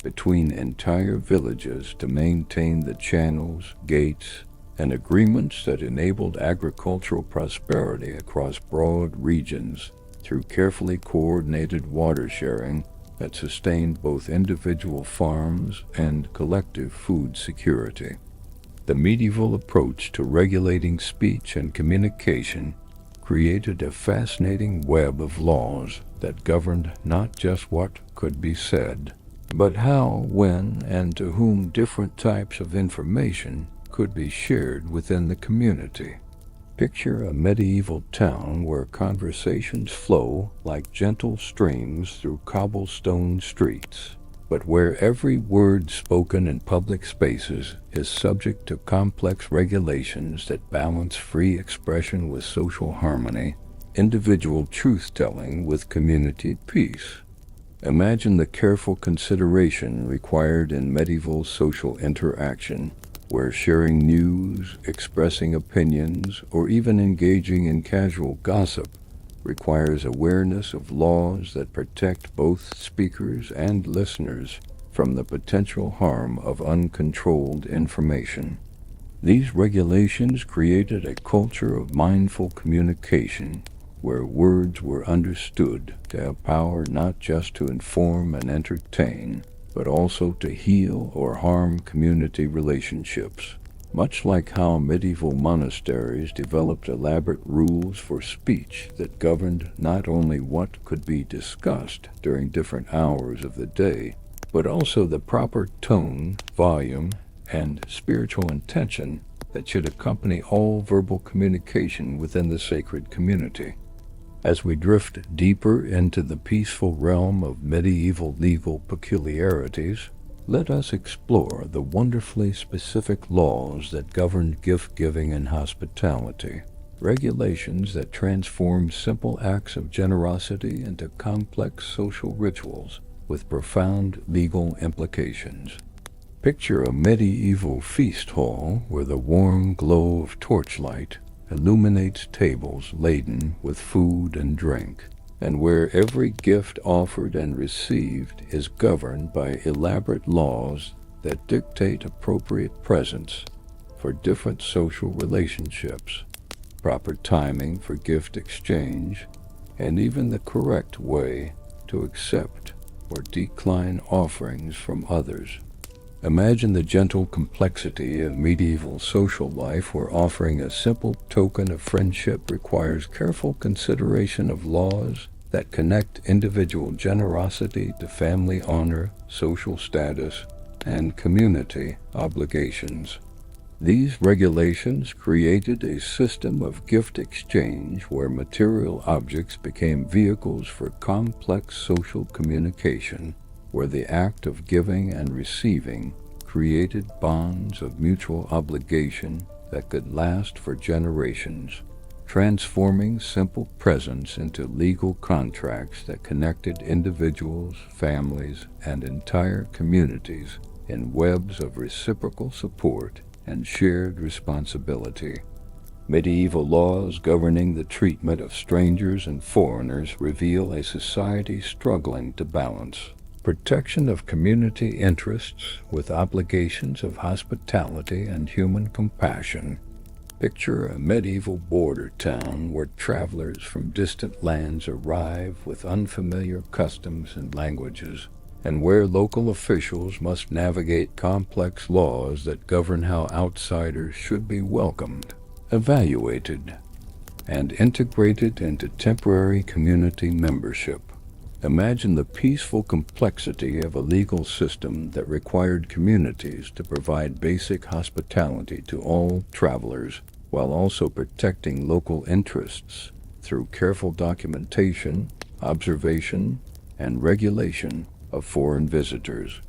between entire villages to maintain the channels, gates, and agreements that enabled agricultural prosperity across broad regions through carefully coordinated water sharing that sustained both individual farms and collective food security. The medieval approach to regulating speech and communication created a fascinating web of laws that governed not just what could be said, but how, when, and to whom different types of information could be shared within the community. Picture a medieval town where conversations flow like gentle streams through cobblestone streets, but where every word spoken in public spaces is subject to complex regulations that balance free expression with social harmony, individual truth-telling with community peace. Imagine the careful consideration required in medieval social interaction, where sharing news, expressing opinions, or even engaging in casual gossip requires awareness of laws that protect both speakers and listeners from the potential harm of uncontrolled information. These regulations created a culture of mindful communication where words were understood to have power not just to inform and entertain, but also to heal or harm community relationships, much like how medieval monasteries developed elaborate rules for speech that governed not only what could be discussed during different hours of the day, but also the proper tone, volume, and spiritual intention that should accompany all verbal communication within the sacred community. As we drift deeper into the peaceful realm of medieval legal peculiarities, let us explore the wonderfully specific laws that governed gift-giving and hospitality, regulations that transformed simple acts of generosity into complex social rituals with profound legal implications. Picture a medieval feast hall where the warm glow of torchlight illuminates tables laden with food and drink, and where every gift offered and received is governed by elaborate laws that dictate appropriate presents for different social relationships, proper timing for gift exchange, and even the correct way to accept or decline offerings from others. Imagine the gentle complexity of medieval social life where offering a simple token of friendship requires careful consideration of laws that connect individual generosity to family honor, social status, and community obligations. These regulations created a system of gift exchange where material objects became vehicles for complex social communication, where the act of giving and receiving created bonds of mutual obligation that could last for generations, transforming simple presents into legal contracts that connected individuals, families, and entire communities in webs of reciprocal support and shared responsibility. Medieval laws governing the treatment of strangers and foreigners reveal a society struggling to balance protection of community interests with obligations of hospitality and human compassion. Picture a medieval border town where travelers from distant lands arrive with unfamiliar customs and languages, and where local officials must navigate complex laws that govern how outsiders should be welcomed, evaluated, and integrated into temporary community membership. Imagine the peaceful complexity of a legal system that required communities to provide basic hospitality to all travelers, while also protecting local interests through careful documentation, observation, and regulation of foreign visitors.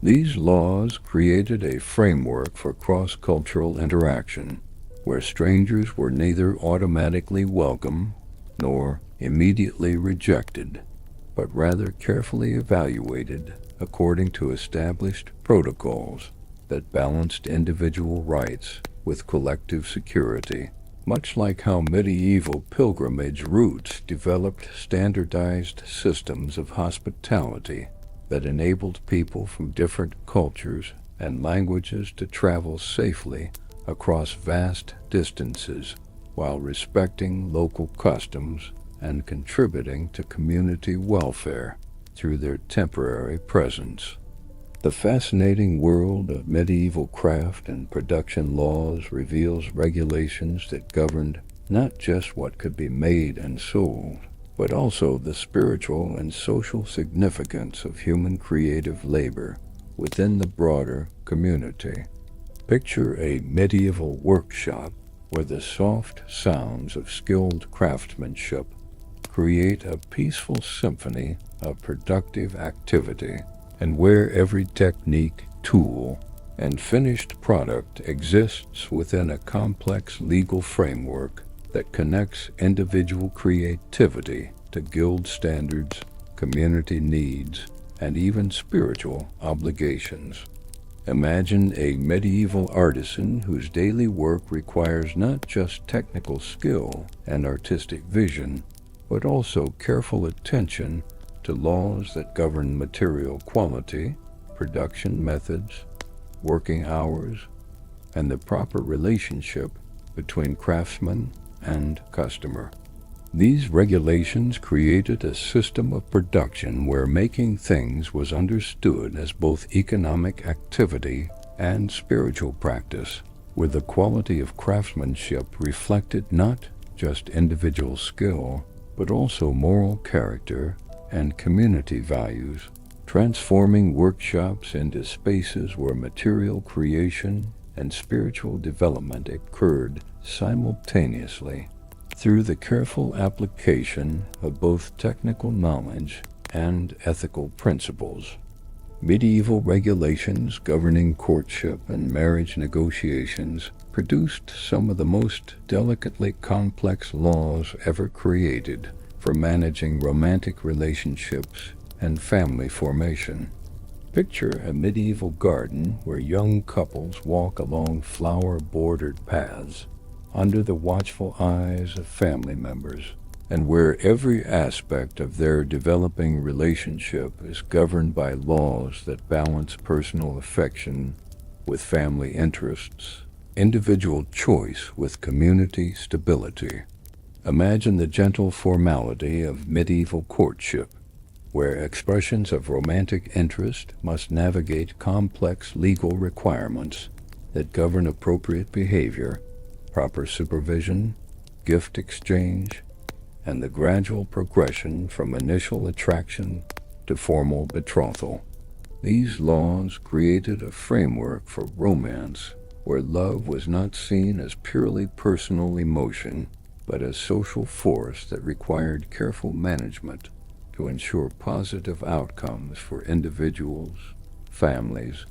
These laws created a framework for cross-cultural interaction, where strangers were neither automatically welcome nor immediately rejected, but rather carefully evaluated according to established protocols that balanced individual rights with collective security. Much like how medieval pilgrimage routes developed standardized systems of hospitality that enabled people from different cultures and languages to travel safely across vast distances while respecting local customs and contributing to community welfare through their temporary presence. The fascinating world of medieval craft and production laws reveals regulations that governed not just what could be made and sold, but also the spiritual and social significance of human creative labor within the broader community. Picture a medieval workshop where the soft sounds of skilled craftsmanship create a peaceful symphony of productive activity, and where every technique, tool, and finished product exists within a complex legal framework that connects individual creativity to guild standards, community needs, and even spiritual obligations. Imagine a medieval artisan whose daily work requires not just technical skill and artistic vision, but also careful attention to laws that govern material quality, production methods, working hours, and the proper relationship between craftsman and customer. These regulations created a system of production where making things was understood as both economic activity and spiritual practice, where the quality of craftsmanship reflected not just individual skill, but also moral character and community values, transforming workshops into spaces where material creation and spiritual development occurred simultaneously. Through the careful application of both technical knowledge and ethical principles, medieval regulations governing courtship and marriage negotiations produced some of the most delicately complex laws ever created for managing romantic relationships and family formation. Picture a medieval garden where young couples walk along flower-bordered paths under the watchful eyes of family members, and where every aspect of their developing relationship is governed by laws that balance personal affection with family interests, individual choice with community stability. Imagine the gentle formality of medieval courtship, where expressions of romantic interest must navigate complex legal requirements that govern appropriate behavior, proper supervision, gift exchange, and the gradual progression from initial attraction to formal betrothal. These laws created a framework for romance where love was not seen as purely personal emotion, but as social force that required careful management to ensure positive outcomes for individuals, families,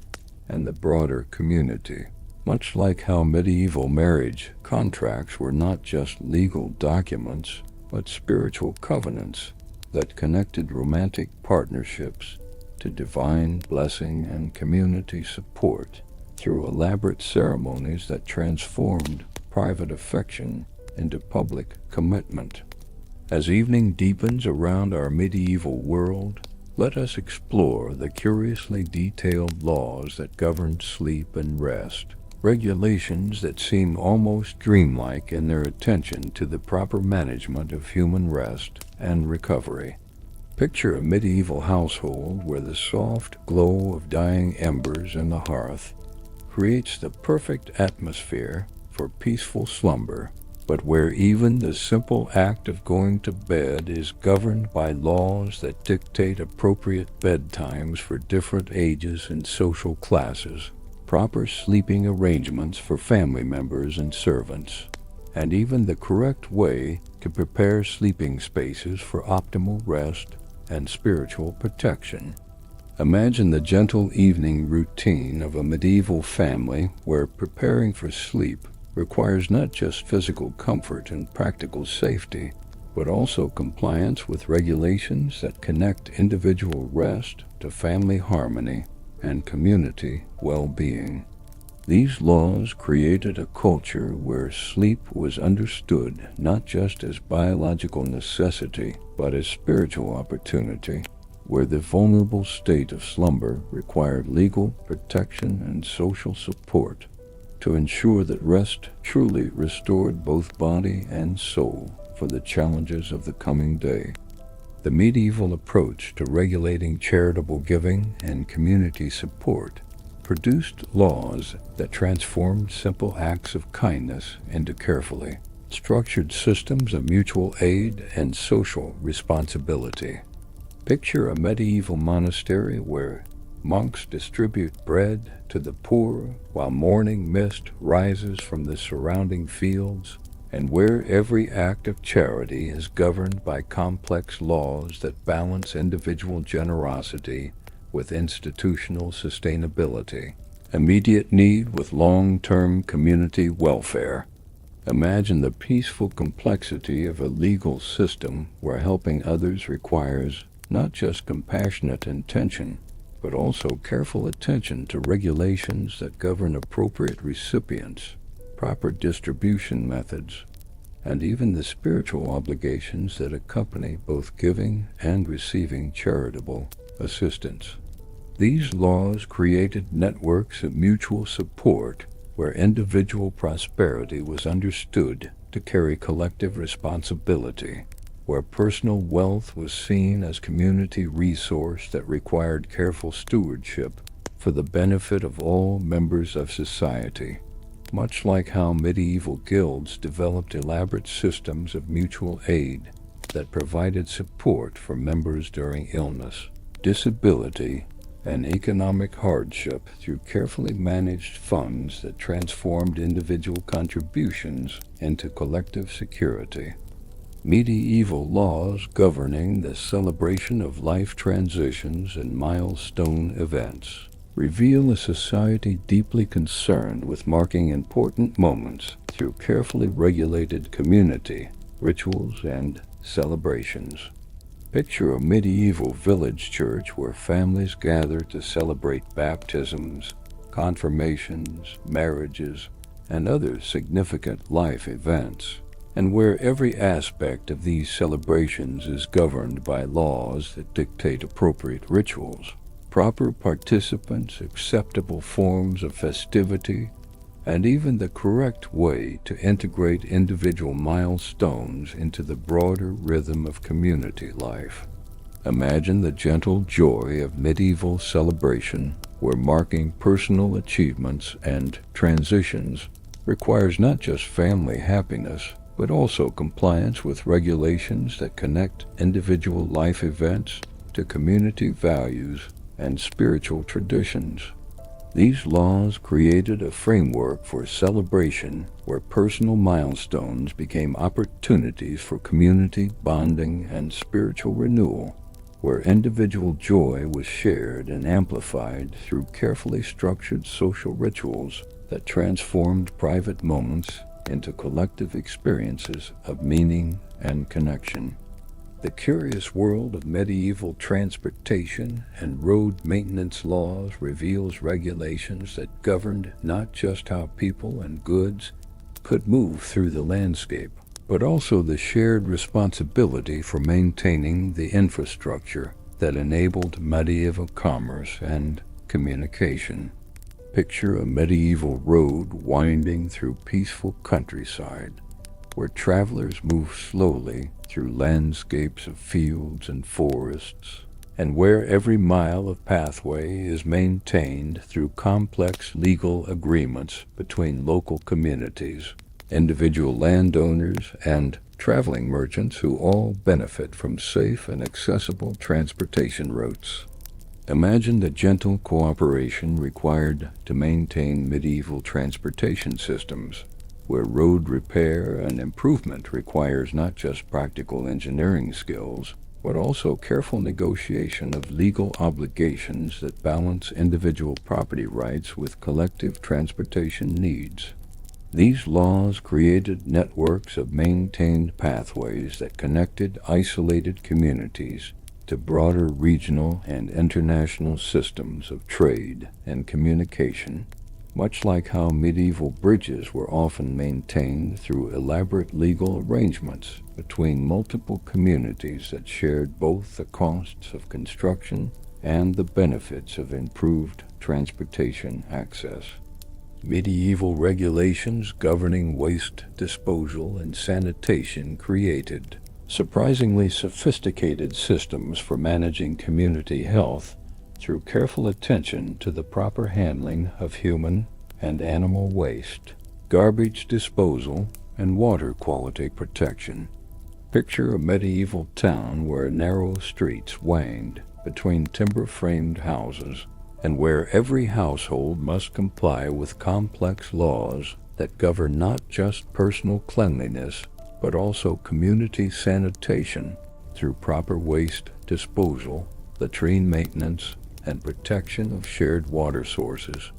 and the broader community. Much like how medieval marriage contracts were not just legal documents, but spiritual covenants that connected romantic partnerships to divine blessing and community support through elaborate ceremonies that transformed private affection into public commitment. As evening deepens around our medieval world, let us explore the curiously detailed laws that govern sleep and rest, regulations that seem almost dreamlike in their attention to the proper management of human rest and recovery. Picture a medieval household where the soft glow of dying embers in the hearth creates the perfect atmosphere for peaceful slumber, but where even the simple act of going to bed is governed by laws that dictate appropriate bedtimes for different ages and social classes, proper sleeping arrangements for family members and servants, and even the correct way to prepare sleeping spaces for optimal rest and spiritual protection. Imagine the gentle evening routine of a medieval family where preparing for sleep requires not just physical comfort and practical safety, but also compliance with regulations that connect individual rest to family harmony and community well-being. These laws created a culture where sleep was understood not just as biological necessity, but as spiritual opportunity, where the vulnerable state of slumber required legal protection and social support to ensure that rest truly restored both body and soul for the challenges of the coming day. The medieval approach to regulating charitable giving and community support produced laws that transformed simple acts of kindness into carefully structured systems of mutual aid and social responsibility. Picture a medieval monastery where monks distribute bread to the poor while morning mist rises from the surrounding fields, and where every act of charity is governed by complex laws that balance individual generosity with institutional sustainability, immediate need with long-term community welfare. Imagine the peaceful complexity of a legal system where helping others requires not just compassionate intention, but also careful attention to regulations that govern appropriate recipients, proper distribution methods, and even the spiritual obligations that accompany both giving and receiving charitable assistance. These laws created networks of mutual support where individual prosperity was understood to carry collective responsibility, where personal wealth was seen as community resource that required careful stewardship for the benefit of all members of society. Much like how medieval guilds developed elaborate systems of mutual aid that provided support for members during illness, disability, and economic hardship through carefully managed funds that transformed individual contributions into collective security. Medieval laws governing the celebration of life transitions and milestone events reveal a society deeply concerned with marking important moments through carefully regulated community rituals and celebrations. Picture a medieval village church where families gather to celebrate baptisms, confirmations, marriages, and other significant life events, and where every aspect of these celebrations is governed by laws that dictate appropriate rituals, proper participants, acceptable forms of festivity, and even the correct way to integrate individual milestones into the broader rhythm of community life. Imagine the gentle joy of medieval celebration, where marking personal achievements and transitions requires not just family happiness, but also compliance with regulations that connect individual life events to community values and spiritual traditions. These laws created a framework for celebration where personal milestones became opportunities for community bonding and spiritual renewal, where individual joy was shared and amplified through carefully structured social rituals that transformed private moments into collective experiences of meaning and connection. The curious world of medieval transportation and road maintenance laws reveals regulations that governed not just how people and goods could move through the landscape, but also the shared responsibility for maintaining the infrastructure that enabled medieval commerce and communication. Picture a medieval road winding through peaceful countryside, where travelers move slowly through landscapes of fields and forests, and where every mile of pathway is maintained through complex legal agreements between local communities, individual landowners, and traveling merchants who all benefit from safe and accessible transportation routes. Imagine the gentle cooperation required to maintain medieval transportation systems, where road repair and improvement requires not just practical engineering skills, but also careful negotiation of legal obligations that balance individual property rights with collective transportation needs. These laws created networks of maintained pathways that connected isolated communities to broader regional and international systems of trade and communication, much like how medieval bridges were often maintained through elaborate legal arrangements between multiple communities that shared both the costs of construction and the benefits of improved transportation access. Medieval regulations governing waste disposal and sanitation created surprisingly sophisticated systems for managing community health through careful attention to the proper handling of human and animal waste, garbage disposal, and water quality protection. Picture a medieval town where narrow streets wound between timber-framed houses, and where every household must comply with complex laws that govern not just personal cleanliness, but also community sanitation through proper waste disposal, latrine maintenance, and protection of shared water sources.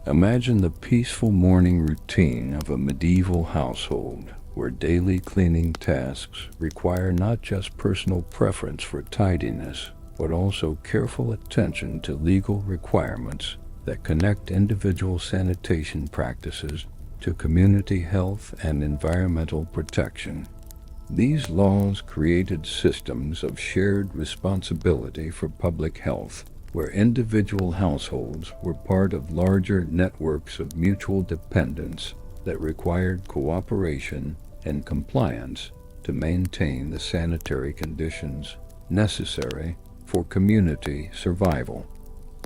Imagine the peaceful morning routine of a medieval household, where daily cleaning tasks require not just personal preference for tidiness, but also careful attention to legal requirements that connect individual sanitation practices to community health and environmental protection. These laws created systems of shared responsibility for public health, where individual households were part of larger networks of mutual dependence that required cooperation and compliance to maintain the sanitary conditions necessary for community survival,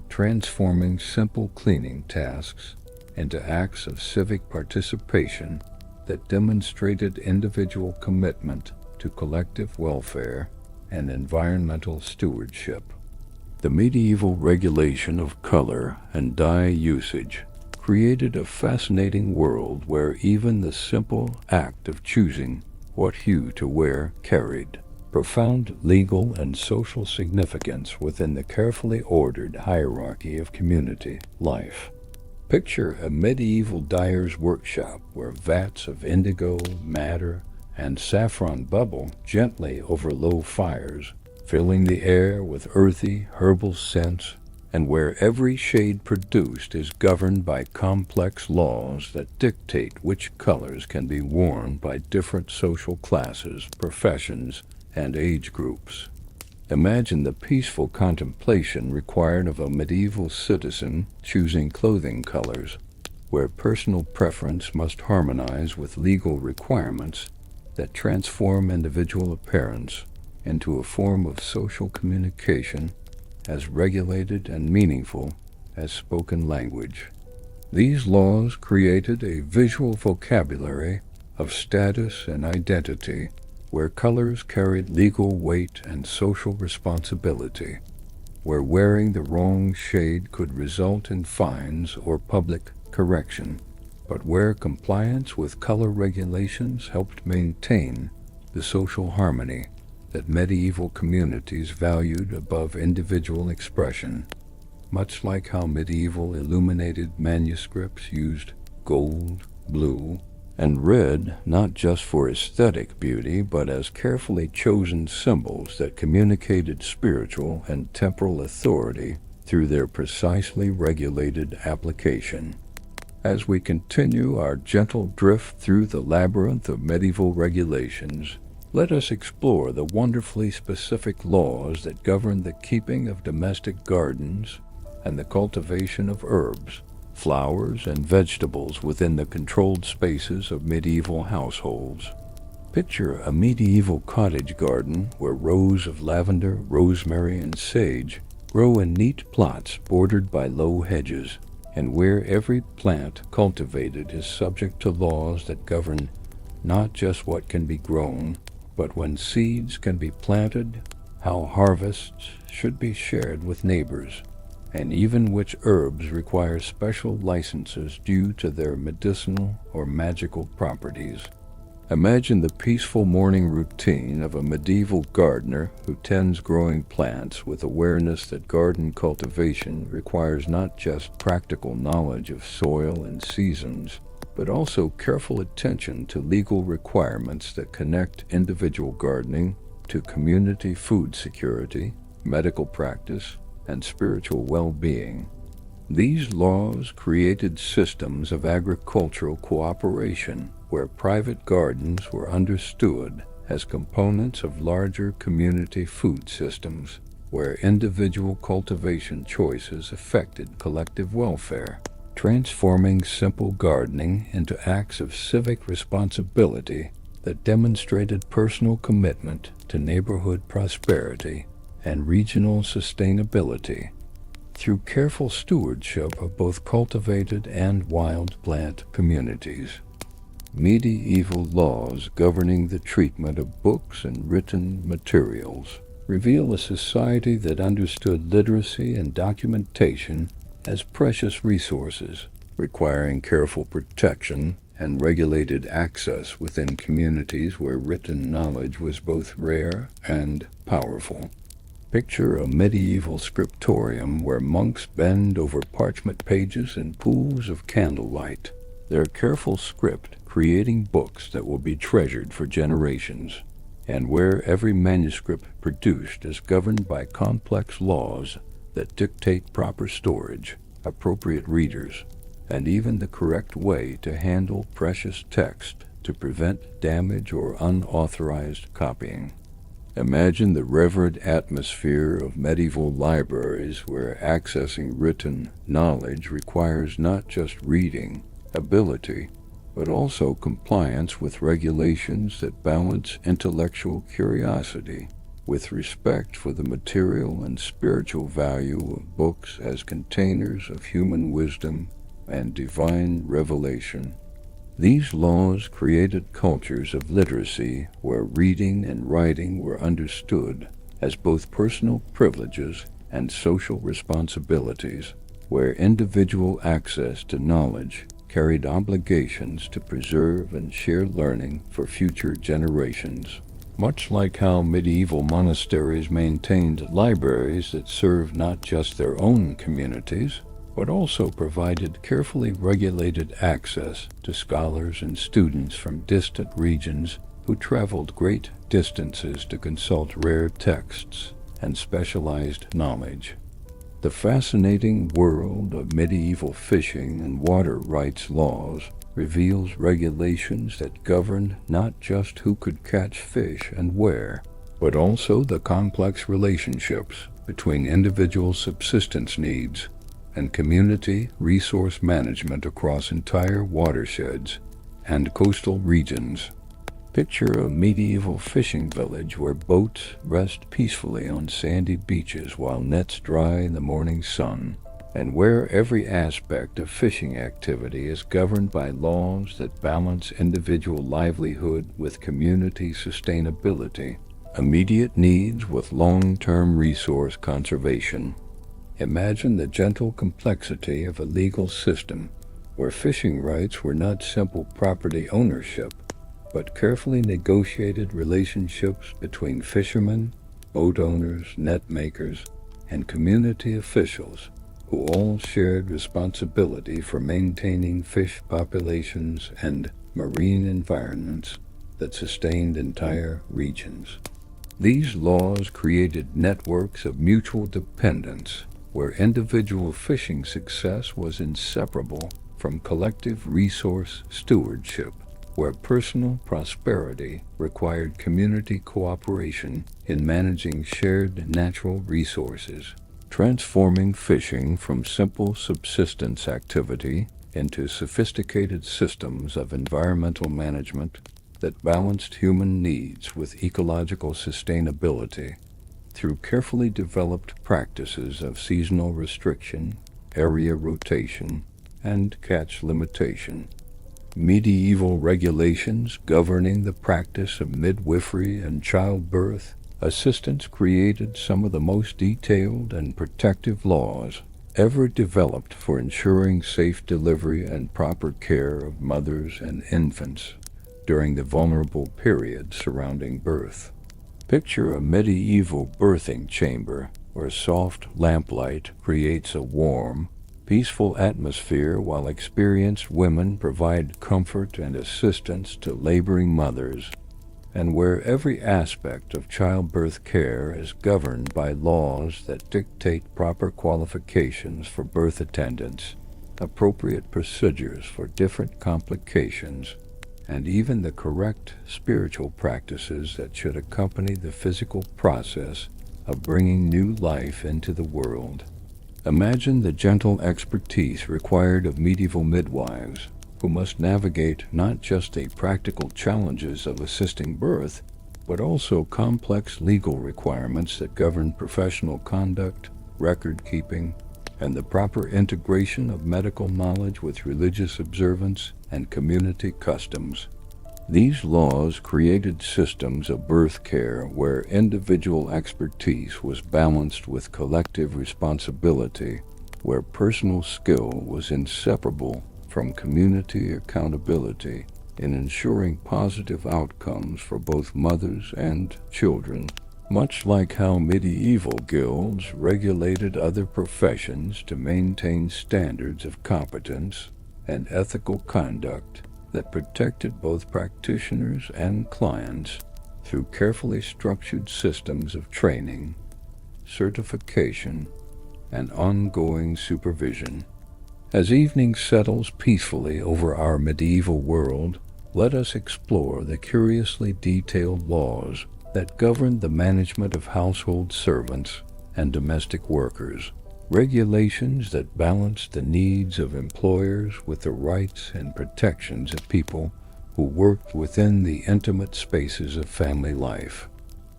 transforming simple cleaning tasks into acts of civic participation that demonstrated individual commitment to collective welfare and environmental stewardship. The medieval regulation of color and dye usage created a fascinating world where even the simple act of choosing what hue to wear carried profound legal and social significance within the carefully ordered hierarchy of community life. Picture a medieval dyer's workshop where vats of indigo, madder, and saffron bubble gently over low fires, filling the air with earthy, herbal scents, and where every shade produced is governed by complex laws that dictate which colors can be worn by different social classes, professions, and age groups. Imagine the peaceful contemplation required of a medieval citizen choosing clothing colors, where personal preference must harmonize with legal requirements that transform individual appearance into a form of social communication as regulated and meaningful as spoken language. These laws created a visual vocabulary of status and identity, where colors carried legal weight and social responsibility, where wearing the wrong shade could result in fines or public correction, but where compliance with color regulations helped maintain the social harmony that medieval communities valued above individual expression, much like how medieval illuminated manuscripts used gold, blue, and red not just for aesthetic beauty, but as carefully chosen symbols that communicated spiritual and temporal authority through their precisely regulated application. As we continue our gentle drift through the labyrinth of medieval regulations, let us explore the wonderfully specific laws that govern the keeping of domestic gardens and the cultivation of herbs, flowers, and vegetables within the controlled spaces of medieval households. Picture a medieval cottage garden where rows of lavender, rosemary, and sage grow in neat plots bordered by low hedges, and where every plant cultivated is subject to laws that govern not just what can be grown, but when seeds can be planted, how harvests should be shared with neighbors, and even which herbs require special licenses due to their medicinal or magical properties. Imagine the peaceful morning routine of a medieval gardener who tends growing plants with awareness that garden cultivation requires not just practical knowledge of soil and seasons, but also careful attention to legal requirements that connect individual gardening to community food security, medical practice, and spiritual well-being. These laws created systems of agricultural cooperation where private gardens were understood as components of larger community food systems, where individual cultivation choices affected collective welfare, transforming simple gardening into acts of civic responsibility that demonstrated personal commitment to neighborhood prosperity and regional sustainability. Through careful stewardship of both cultivated and wild plant communities. Medieval laws governing the treatment of books and written materials reveal a society that understood literacy and documentation as precious resources, requiring careful protection and regulated access within communities where written knowledge was both rare and powerful. Picture a medieval scriptorium where monks bend over parchment pages in pools of candlelight, their careful script creating books that will be treasured for generations, and where every manuscript produced is governed by complex laws that dictate proper storage, appropriate readers, and even the correct way to handle precious text to prevent damage or unauthorized copying. Imagine the reverent atmosphere of medieval libraries where accessing written knowledge requires not just reading ability, but also compliance with regulations that balance intellectual curiosity with respect for the material and spiritual value of books as containers of human wisdom and divine revelation. These laws created cultures of literacy where reading and writing were understood as both personal privileges and social responsibilities, where individual access to knowledge carried obligations to preserve and share learning for future generations. Much like how medieval monasteries maintained libraries that served not just their own communities, but also provided carefully regulated access to scholars and students from distant regions who traveled great distances to consult rare texts and specialized knowledge. The fascinating world of medieval fishing and water rights laws reveals regulations that govern not just who could catch fish and where, but also the complex relationships between individual subsistence needs and community resource management across entire watersheds and coastal regions. Picture a medieval fishing village where boats rest peacefully on sandy beaches while nets dry in the morning sun, and where every aspect of fishing activity is governed by laws that balance individual livelihood with community sustainability, immediate needs with long-term resource conservation. Imagine the gentle complexity of a legal system where fishing rights were not simple property ownership, but carefully negotiated relationships between fishermen, boat owners, net makers, and community officials who all shared responsibility for maintaining fish populations and marine environments that sustained entire regions. These laws created networks of mutual dependence where individual fishing success was inseparable from collective resource stewardship, where personal prosperity required community cooperation in managing shared natural resources, transforming fishing from simple subsistence activity into sophisticated systems of environmental management that balanced human needs with ecological sustainability through carefully developed practices of seasonal restriction, area rotation, and catch limitation. Medieval regulations governing the practice of midwifery and childbirth assistance created some of the most detailed and protective laws ever developed for ensuring safe delivery and proper care of mothers and infants during the vulnerable period surrounding birth. Picture a medieval birthing chamber where soft lamplight creates a warm, peaceful atmosphere while experienced women provide comfort and assistance to laboring mothers, and where every aspect of childbirth care is governed by laws that dictate proper qualifications for birth attendants, appropriate procedures for different complications, and even the correct spiritual practices that should accompany the physical process of bringing new life into the world. Imagine the gentle expertise required of medieval midwives, who must navigate not just the practical challenges of assisting birth, but also complex legal requirements that govern professional conduct, record-keeping, and the proper integration of medical knowledge with religious observance and community customs. These laws created systems of birth care where individual expertise was balanced with collective responsibility, where personal skill was inseparable from community accountability in ensuring positive outcomes for both mothers and children. Much like how medieval guilds regulated other professions to maintain standards of competence and ethical conduct that protected both practitioners and clients through carefully structured systems of training, certification, and ongoing supervision. As evening settles peacefully over our medieval world, let us explore the curiously detailed laws that govern the management of household servants and domestic workers, regulations that balance the needs of employers with the rights and protections of people who worked within the intimate spaces of family life.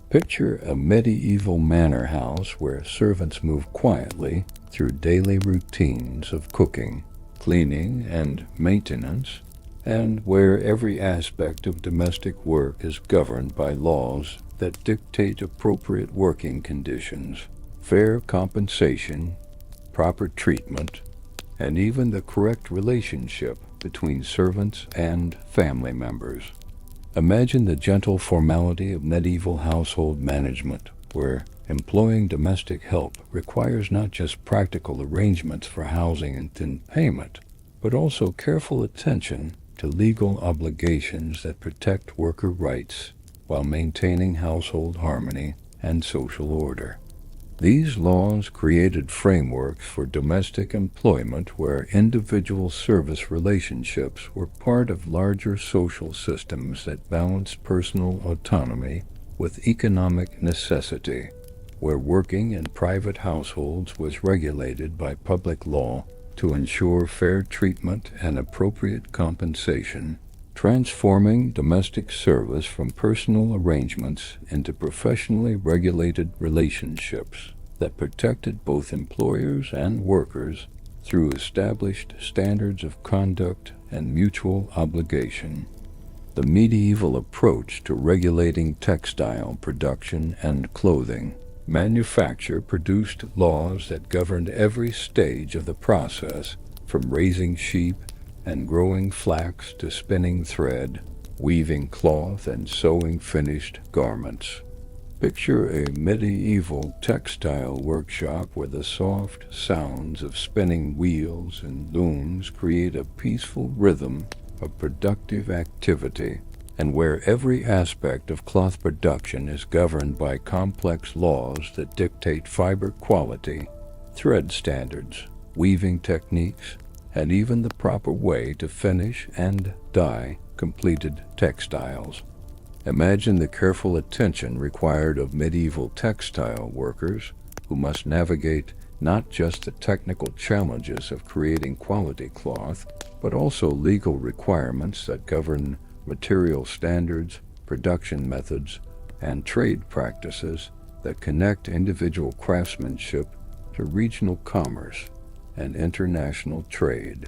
Picture a medieval manor house where servants move quietly through daily routines of cooking, cleaning, and maintenance, and where every aspect of domestic work is governed by laws that dictate appropriate working conditions, fair compensation, proper treatment, and even the correct relationship between servants and family members. Imagine the gentle formality of medieval household management, where employing domestic help requires not just practical arrangements for housing and payment, but also careful attention to legal obligations that protect worker rights while maintaining household harmony and social order. These laws created frameworks for domestic employment where individual service relationships were part of larger social systems that balanced personal autonomy with economic necessity, where working in private households was regulated by public law to ensure fair treatment and appropriate compensation, transforming domestic service from personal arrangements into professionally regulated relationships that protected both employers and workers through established standards of conduct and mutual obligation. The medieval approach to regulating textile production and clothing manufacture produced laws that governed every stage of the process, from raising sheep and growing flax to spinning thread, weaving cloth, and sewing finished garments. Picture a medieval textile workshop where the soft sounds of spinning wheels and looms create a peaceful rhythm of productive activity, and where every aspect of cloth production is governed by complex laws that dictate fiber quality, thread standards, weaving techniques, and even the proper way to finish and dye completed textiles. Imagine the careful attention required of medieval textile workers who must navigate not just the technical challenges of creating quality cloth, but also legal requirements that govern material standards, production methods, and trade practices that connect individual craftsmanship to regional commerce and international trade.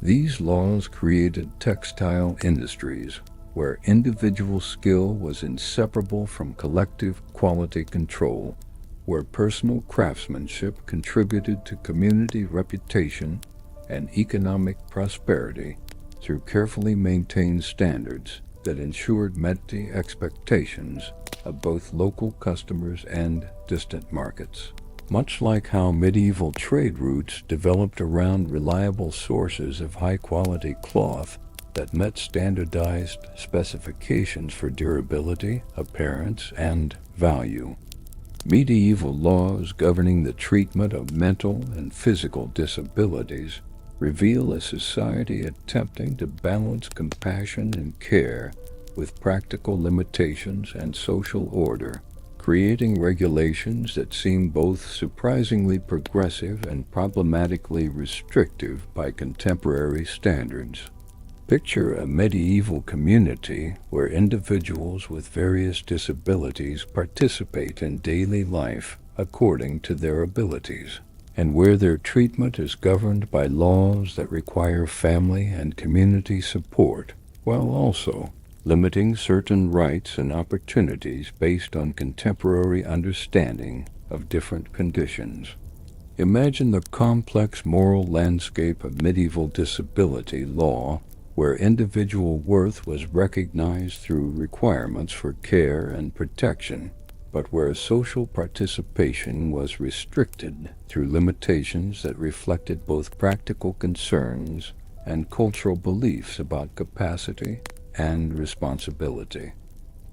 These laws created textile industries where individual skill was inseparable from collective quality control, where personal craftsmanship contributed to community reputation and economic prosperity through carefully maintained standards that ensured met the expectations of both local customers and distant markets. Much like how medieval trade routes developed around reliable sources of high-quality cloth that met standardized specifications for durability, appearance, and value, medieval laws governing the treatment of mental and physical disabilities reveal a society attempting to balance compassion and care with practical limitations and social order, creating regulations that seem both surprisingly progressive and problematically restrictive by contemporary standards. Picture a medieval community where individuals with various disabilities participate in daily life according to their abilities, and where their treatment is governed by laws that require family and community support, while also limiting certain rights and opportunities based on contemporary understanding of different conditions. Imagine the complex moral landscape of medieval disability law, where individual worth was recognized through requirements for care and protection, but where social participation was restricted through limitations that reflected both practical concerns and cultural beliefs about capacity and responsibility.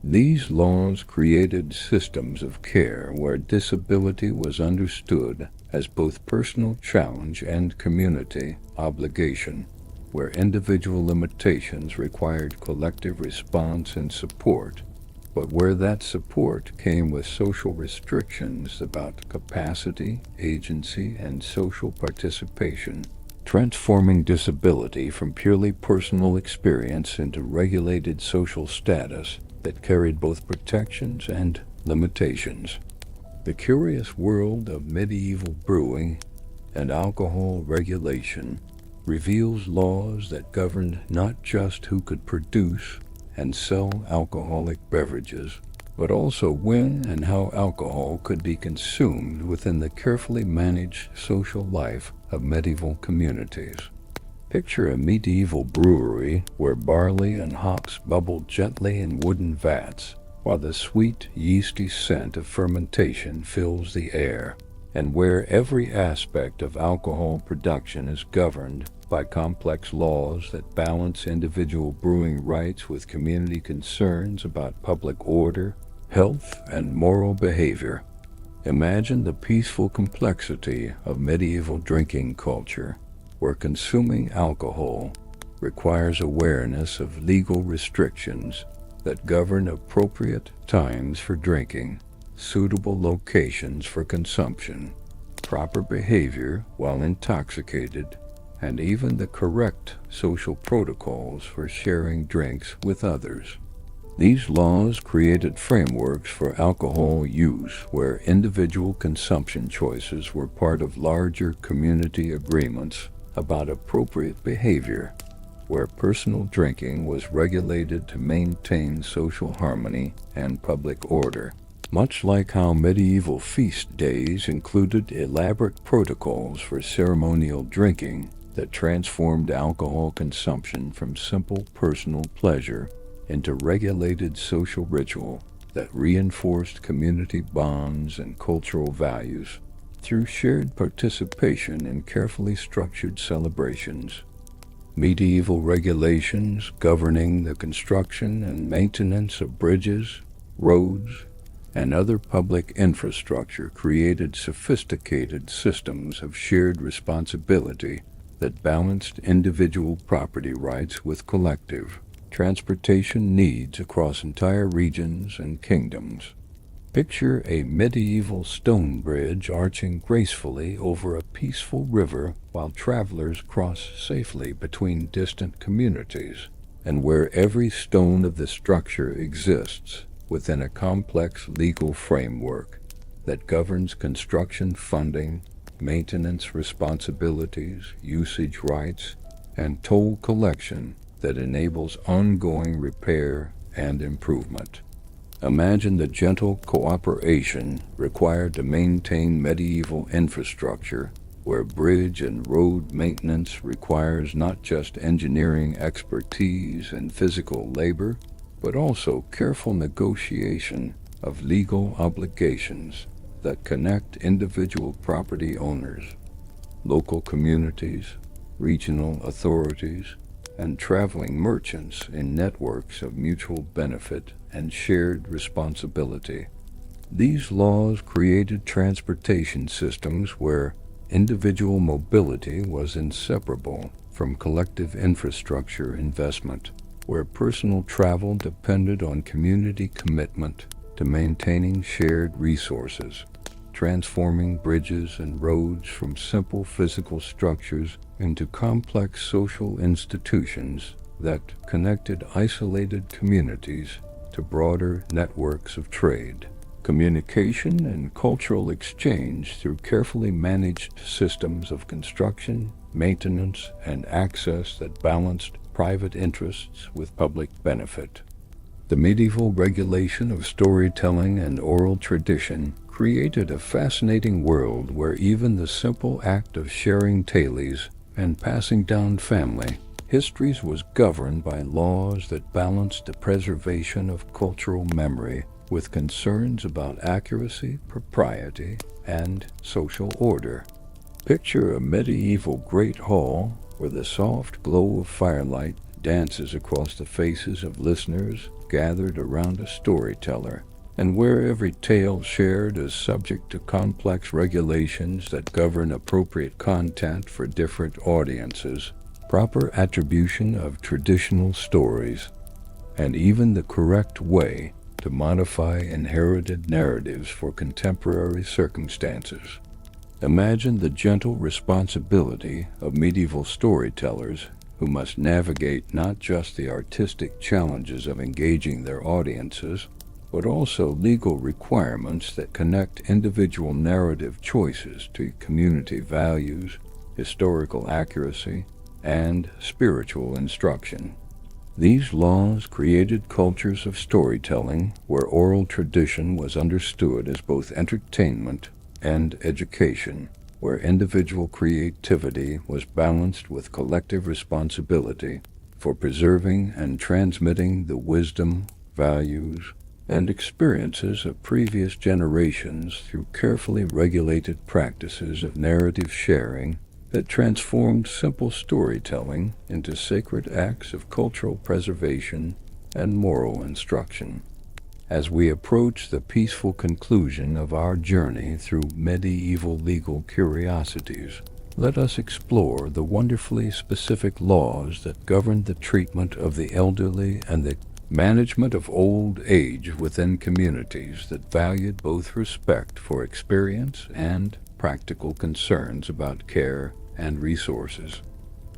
These laws created systems of care where disability was understood as both personal challenge and community obligation, where individual limitations required collective response and support, but where that support came with social restrictions about capacity, agency, and social participation, transforming disability from purely personal experience into regulated social status that carried both protections and limitations. The curious world of medieval brewing and alcohol regulation reveals laws that governed not just who could produce and sell alcoholic beverages, but also when and how alcohol could be consumed within the carefully managed social life of medieval communities. Picture a medieval brewery where barley and hops bubbled gently in wooden vats, while the sweet, yeasty scent of fermentation fills the air, and where every aspect of alcohol production is governed by complex laws that balance individual brewing rights with community concerns about public order, health, and moral behavior. Imagine the peaceful complexity of medieval drinking culture, where consuming alcohol requires awareness of legal restrictions that govern appropriate times for drinking, suitable locations for consumption, proper behavior while intoxicated, and even the correct social protocols for sharing drinks with others. These laws created frameworks for alcohol use where individual consumption choices were part of larger community agreements about appropriate behavior, where personal drinking was regulated to maintain social harmony and public order. Much like how medieval feast days included elaborate protocols for ceremonial drinking that transformed alcohol consumption from simple personal pleasure into regulated social ritual that reinforced community bonds and cultural values through shared participation in carefully structured celebrations. Medieval regulations governing the construction and maintenance of bridges, roads, and other public infrastructure created sophisticated systems of shared responsibility that balanced individual property rights with collective transportation needs across entire regions and kingdoms. Picture a medieval stone bridge arching gracefully over a peaceful river while travelers cross safely between distant communities, and where every stone of the structure exists within a complex legal framework that governs construction funding, maintenance responsibilities, usage rights, and toll collection that enables ongoing repair and improvement. Imagine the gentle cooperation required to maintain medieval infrastructure, where bridge and road maintenance requires not just engineering expertise and physical labor, but also careful negotiation of legal obligations that connect individual property owners, local communities, regional authorities, and traveling merchants in networks of mutual benefit and shared responsibility. These laws created transportation systems where individual mobility was inseparable from collective infrastructure investment, where personal travel depended on community commitment to maintaining shared resources, transforming bridges and roads from simple physical structures into complex social institutions that connected isolated communities to broader networks of trade, communication, and cultural exchange through carefully managed systems of construction, maintenance, and access that balanced private interests with public benefit. The medieval regulation of storytelling and oral tradition created a fascinating world where even the simple act of sharing tales and passing down family histories was governed by laws that balanced the preservation of cultural memory with concerns about accuracy, propriety, and social order. Picture a medieval great hall where the soft glow of firelight dances across the faces of listeners gathered around a storyteller, and where every tale shared is subject to complex regulations that govern appropriate content for different audiences, proper attribution of traditional stories, and even the correct way to modify inherited narratives for contemporary circumstances. Imagine the gentle responsibility of medieval storytellers who must navigate not just the artistic challenges of engaging their audiences, but also legal requirements that connect individual narrative choices to community values, historical accuracy, and spiritual instruction. These laws created cultures of storytelling where oral tradition was understood as both entertainment and education, where individual creativity was balanced with collective responsibility for preserving and transmitting the wisdom, values, and experiences of previous generations through carefully regulated practices of narrative sharing, that transformed simple storytelling into sacred acts of cultural preservation and moral instruction. As we approach the peaceful conclusion of our journey through medieval legal curiosities, let us explore the wonderfully specific laws that govern the treatment of the elderly and the management of old age within communities that valued both respect for experience and practical concerns about care and resources.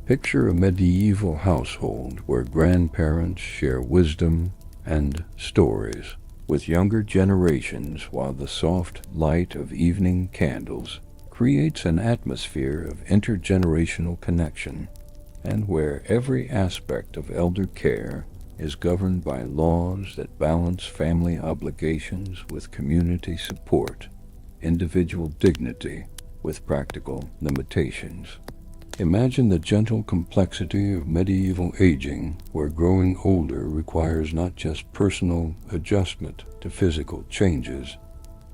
Picture a medieval household where grandparents share wisdom and stories with younger generations, while the soft light of evening candles creates an atmosphere of intergenerational connection, and where every aspect of elder care is governed by laws that balance family obligations with community support, individual dignity with practical limitations. Imagine the gentle complexity of medieval aging, where growing older requires not just personal adjustment to physical changes,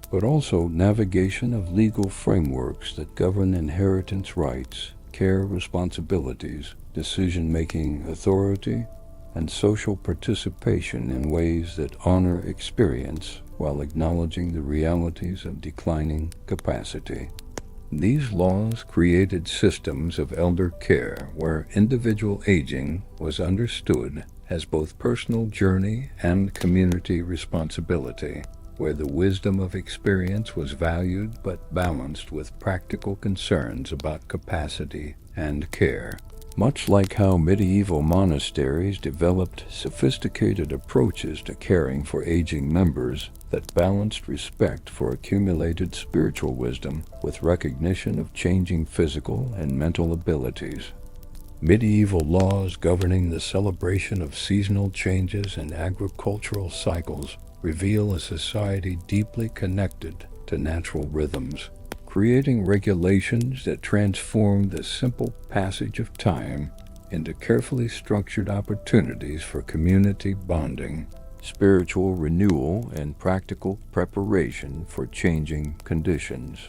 but also navigation of legal frameworks that govern inheritance rights, care responsibilities, decision-making authority, and social participation in ways that honor experience while acknowledging the realities of declining capacity. These laws created systems of elder care where individual aging was understood as both personal journey and community responsibility, where the wisdom of experience was valued but balanced with practical concerns about capacity and care. Much like how medieval monasteries developed sophisticated approaches to caring for aging members that balanced respect for accumulated spiritual wisdom with recognition of changing physical and mental abilities. Medieval laws governing the celebration of seasonal changes and agricultural cycles reveal a society deeply connected to natural rhythms, creating regulations that transform the simple passage of time into carefully structured opportunities for community bonding, spiritual renewal, and practical preparation for changing conditions.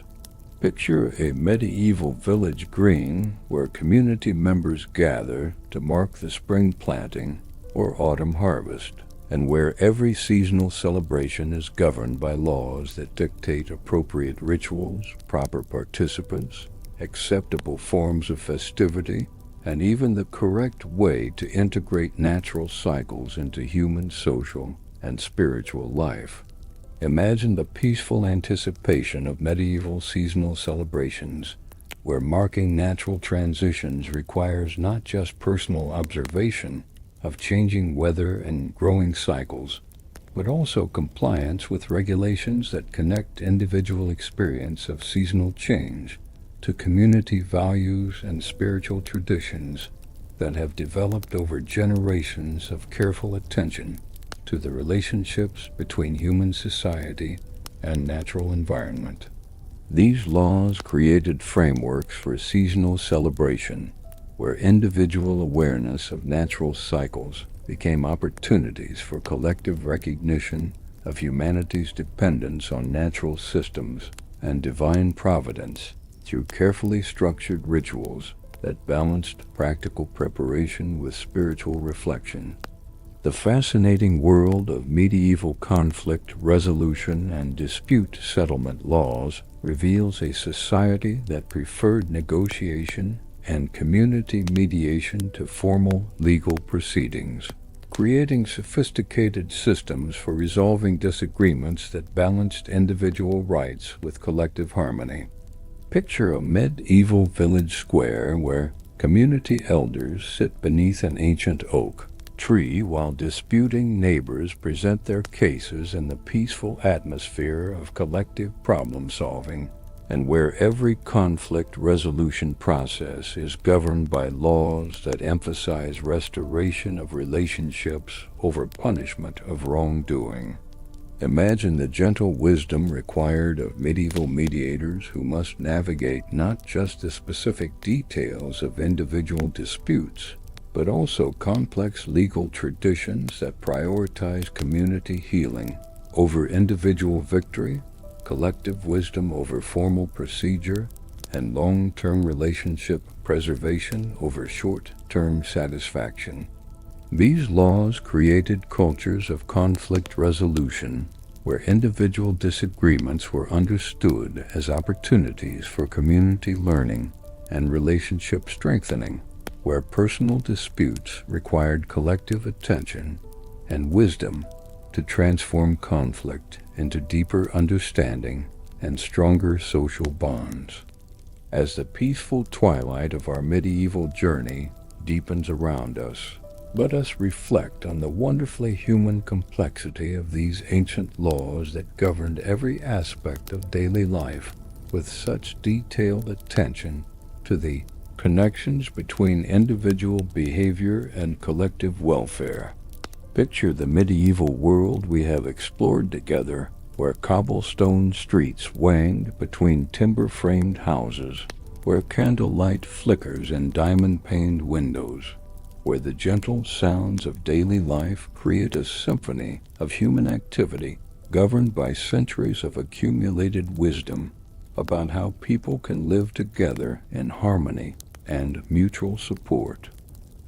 Picture a medieval village green where community members gather to mark the spring planting or autumn harvest, and where every seasonal celebration is governed by laws that dictate appropriate rituals, proper participants, acceptable forms of festivity, and even the correct way to integrate natural cycles into human social and spiritual life. Imagine the peaceful anticipation of medieval seasonal celebrations, where marking natural transitions requires not just personal observation of changing weather and growing cycles, but also compliance with regulations that connect individual experience of seasonal change to community values and spiritual traditions that have developed over generations of careful attention to the relationships between human society and natural environment. These laws created frameworks for seasonal celebration, where individual awareness of natural cycles became opportunities for collective recognition of humanity's dependence on natural systems and divine providence through carefully structured rituals that balanced practical preparation with spiritual reflection. The fascinating world of medieval conflict resolution and dispute settlement laws reveals a society that preferred negotiation and community mediation to formal legal proceedings, creating sophisticated systems for resolving disagreements that balanced individual rights with collective harmony. Picture a medieval village square where community elders sit beneath an ancient oak tree while disputing neighbors present their cases in the peaceful atmosphere of collective problem solving, and where every conflict resolution process is governed by laws that emphasize restoration of relationships over punishment of wrongdoing. Imagine the gentle wisdom required of medieval mediators who must navigate not just the specific details of individual disputes, but also complex legal traditions that prioritize community healing over individual victory, collective wisdom over formal procedure, and long-term relationship preservation over short-term satisfaction. These laws created cultures of conflict resolution, where individual disagreements were understood as opportunities for community learning and relationship strengthening, where personal disputes required collective attention and wisdom to transform conflict into deeper understanding and stronger social bonds. As the peaceful twilight of our medieval journey deepens around us, let us reflect on the wonderfully human complexity of these ancient laws that governed every aspect of daily life with such detailed attention to the connections between individual behavior and collective welfare. Picture the medieval world we have explored together, where cobblestone streets wanged between timber-framed houses, where candlelight flickers in diamond-paned windows, where the gentle sounds of daily life create a symphony of human activity governed by centuries of accumulated wisdom about how people can live together in harmony and mutual support.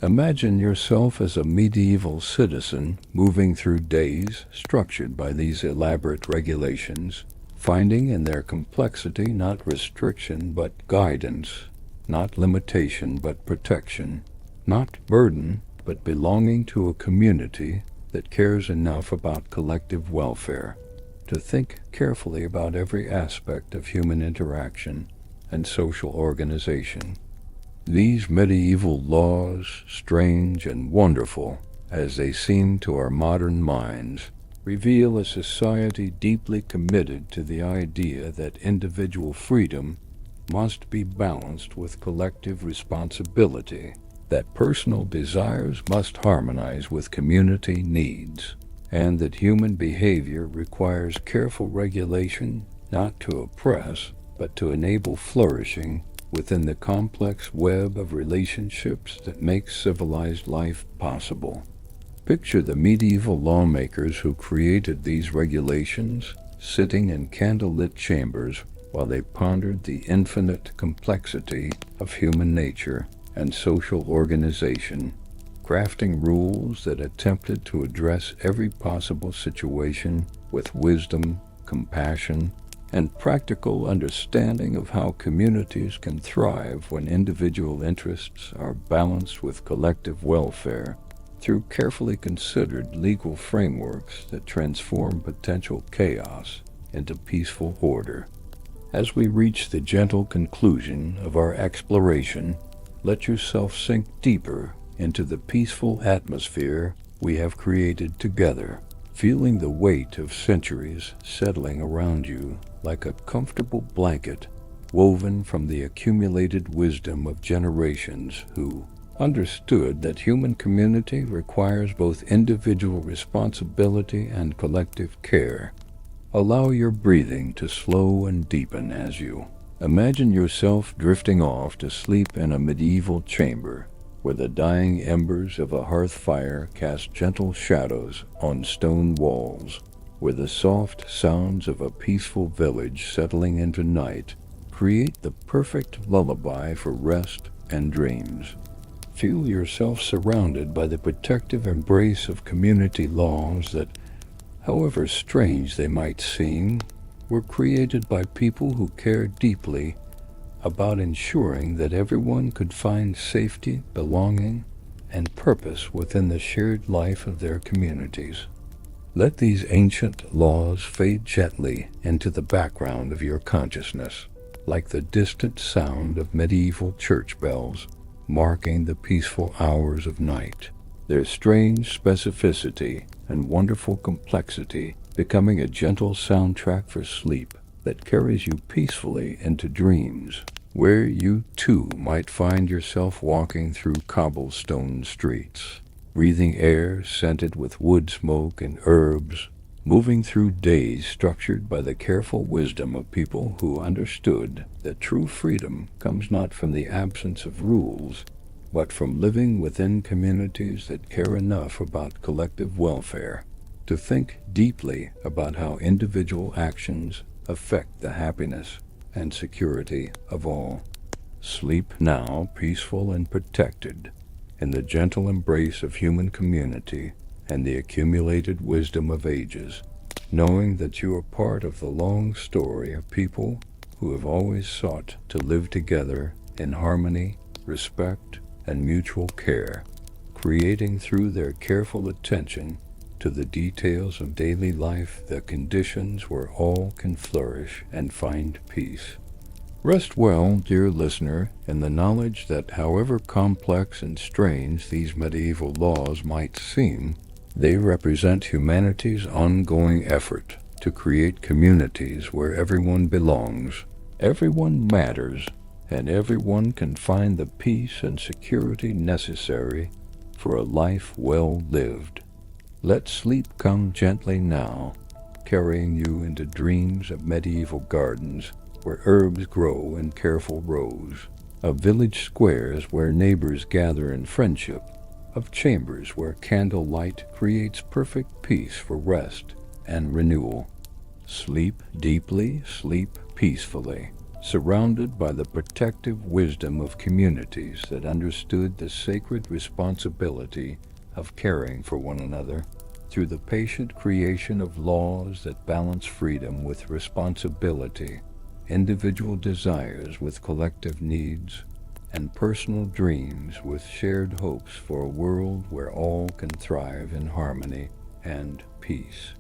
Imagine yourself as a medieval citizen moving through days structured by these elaborate regulations, finding in their complexity not restriction but guidance, not limitation but protection, not burden but belonging to a community that cares enough about collective welfare to think carefully about every aspect of human interaction and social organization. These medieval laws, strange and wonderful as they seem to our modern minds, reveal a society deeply committed to the idea that individual freedom must be balanced with collective responsibility, that personal desires must harmonize with community needs, and that human behavior requires careful regulation not to oppress, but to enable flourishing within the complex web of relationships that make civilized life possible. Picture the medieval lawmakers who created these regulations sitting in candlelit chambers while they pondered the infinite complexity of human nature and social organization, crafting rules that attempted to address every possible situation with wisdom, compassion, and practical understanding of how communities can thrive when individual interests are balanced with collective welfare through carefully considered legal frameworks that transform potential chaos into peaceful order. As we reach the gentle conclusion of our exploration, let yourself sink deeper into the peaceful atmosphere we have created together, feeling the weight of centuries settling around you like a comfortable blanket woven from the accumulated wisdom of generations who understood that human community requires both individual responsibility and collective care. Allow your breathing to slow and deepen as you imagine yourself drifting off to sleep in a medieval chamber where the dying embers of a hearth fire cast gentle shadows on stone walls, where the soft sounds of a peaceful village settling into night create the perfect lullaby for rest and dreams. Feel yourself surrounded by the protective embrace of community laws that, however strange they might seem, were created by people who care deeply about ensuring that everyone could find safety, belonging, and purpose within the shared life of their communities. Let these ancient laws fade gently into the background of your consciousness, like the distant sound of medieval church bells marking the peaceful hours of night, their strange specificity and wonderful complexity becoming a gentle soundtrack for sleep that carries you peacefully into dreams, where you too might find yourself walking through cobblestone streets, breathing air scented with wood smoke and herbs, moving through days structured by the careful wisdom of people who understood that true freedom comes not from the absence of rules, but from living within communities that care enough about collective welfare to think deeply about how individual actions affect the happiness and security of all. Sleep now, peaceful and protected, in the gentle embrace of human community and the accumulated wisdom of ages, knowing that you are part of the long story of people who have always sought to live together in harmony, respect, and mutual care, creating through their careful attention to the details of daily life the conditions where all can flourish and find peace. Rest well, dear listener, in the knowledge that however complex and strange these medieval laws might seem, they represent humanity's ongoing effort to create communities where everyone belongs, everyone matters, and everyone can find the peace and security necessary for a life well lived. Let sleep come gently now, carrying you into dreams of medieval gardens where herbs grow in careful rows, of village squares where neighbors gather in friendship, of chambers where candlelight creates perfect peace for rest and renewal. Sleep deeply, sleep peacefully, surrounded by the protective wisdom of communities that understood the sacred responsibility of caring for one another through the patient creation of laws that balance freedom with responsibility, individual desires with collective needs, and personal dreams with shared hopes for a world where all can thrive in harmony and peace.